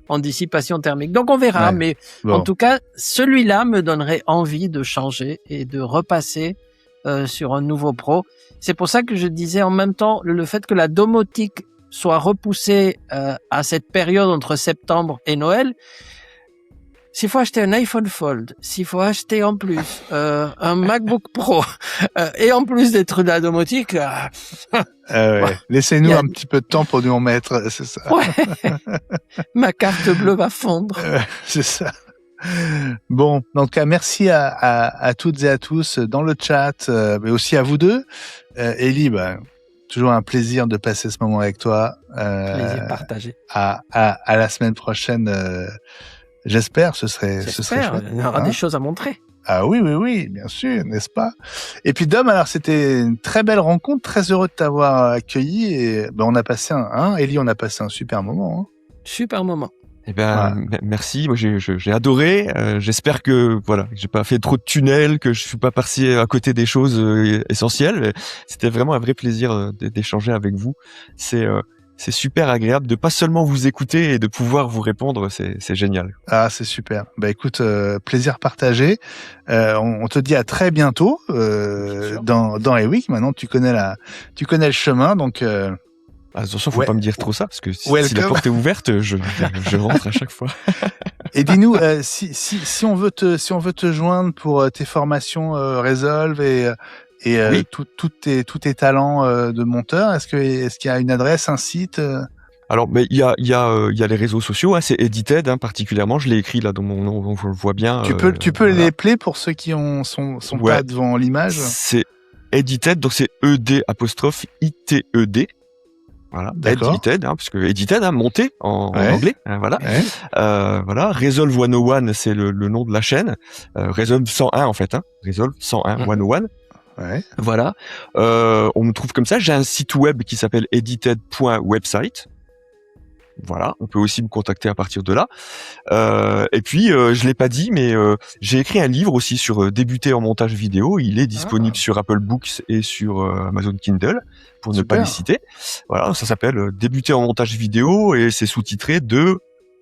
en dissipation thermique. Donc on verra, mais en tout cas, celui-là me donnerait envie de changer et de repasser sur un nouveau Pro. C'est pour ça que je disais en même temps, le fait que la domotique soit repoussée à cette période entre septembre et Noël, s'il faut acheter un iPhone Fold, s'il faut acheter en plus un MacBook Pro et en plus d'être de la domotique, Ouais. Laissez-nous Il y a- un petit peu de temps pour nous en mettre, c'est ça. ouais, ma carte bleue va fondre. C'est ça. Bon, en tout cas, merci à toutes et à tous dans le chat, mais aussi à vous deux. Ellie, toujours un plaisir de passer ce moment avec toi. Plaisir partagé. À la semaine prochaine, j'espère, ce serait J'espère, chouette. il y aura Hein des choses à montrer. Ah oui, bien sûr, n'est-ce pas? Et puis Dom, alors c'était une très belle rencontre, très heureux de t'avoir accueilli et on a passé Ellie, on a passé un super moment. Hein. Super moment. Eh ben, merci. Moi, j'ai adoré. J'espère que j'ai pas fait trop de tunnels, que je suis pas passé à côté des choses essentielles. Mais c'était vraiment un vrai plaisir d'échanger avec vous. C'est super agréable de pas seulement vous écouter et de pouvoir vous répondre. C'est génial. Ah, c'est super. Écoute, plaisir partagé. On te dit à très bientôt dans Ewick. Maintenant, tu connais le chemin, donc. Attention, faut pas me dire trop ça, parce que si la porte est ouverte, je rentre à chaque fois. Et dis-nous, si on veut te joindre pour tes formations Resolve et oui. tous tes talents de monteur, est-ce qu'il y a une adresse, un site Alors, mais il y a les réseaux sociaux, hein, c'est Edited, particulièrement. Je l'ai écrit là dans mon nom, donc on le voit bien. Tu peux les appeler pour ceux qui sont pas devant l'image. C'est Edited, donc c'est ED'-ITED. Voilà, Edited, parce que Edited, monté en anglais, voilà. Ouais. Voilà, Resolve 101, c'est le nom de la chaîne. Resolve 101 en fait, Resolve 101 101. Ouais. Voilà. On me trouve comme ça. J'ai un site web qui s'appelle edited.website. Voilà, on peut aussi me contacter à partir de là. Et puis, je l'ai pas dit, mais j'ai écrit un livre aussi sur débuter en montage vidéo. Il est disponible sur Apple Books et sur Amazon Kindle, pour ne pas les citer. Voilà, ça s'appelle Débuter en montage vidéo et c'est sous-titré de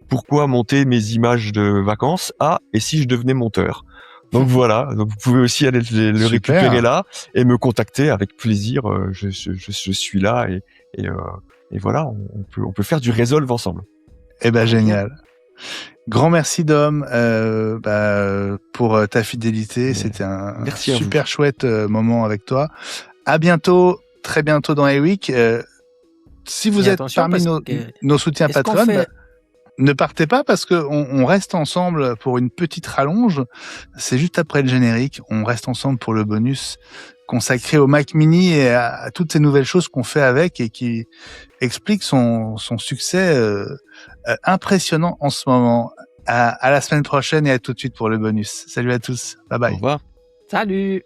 Pourquoi monter mes images de vacances à Et si je devenais monteur. Donc voilà, donc vous pouvez aussi aller le récupérer là et me contacter avec plaisir. Je suis là et voilà, on peut faire du Resolve ensemble. Eh ben génial. Grand merci Dom pour ta fidélité. C'était un super chouette moment avec toi. À bientôt, très bientôt dans Ewick. Si vous êtes parmi nos soutiens Patreon, ne partez pas parce que on reste ensemble pour une petite rallonge. C'est juste après le générique. On reste ensemble pour le bonus consacré au Mac Mini et à toutes ces nouvelles choses qu'on fait avec et qui explique son succès impressionnant en ce moment. À la semaine prochaine et à tout de suite pour le bonus. Salut à tous. Bye bye. Au revoir. Salut.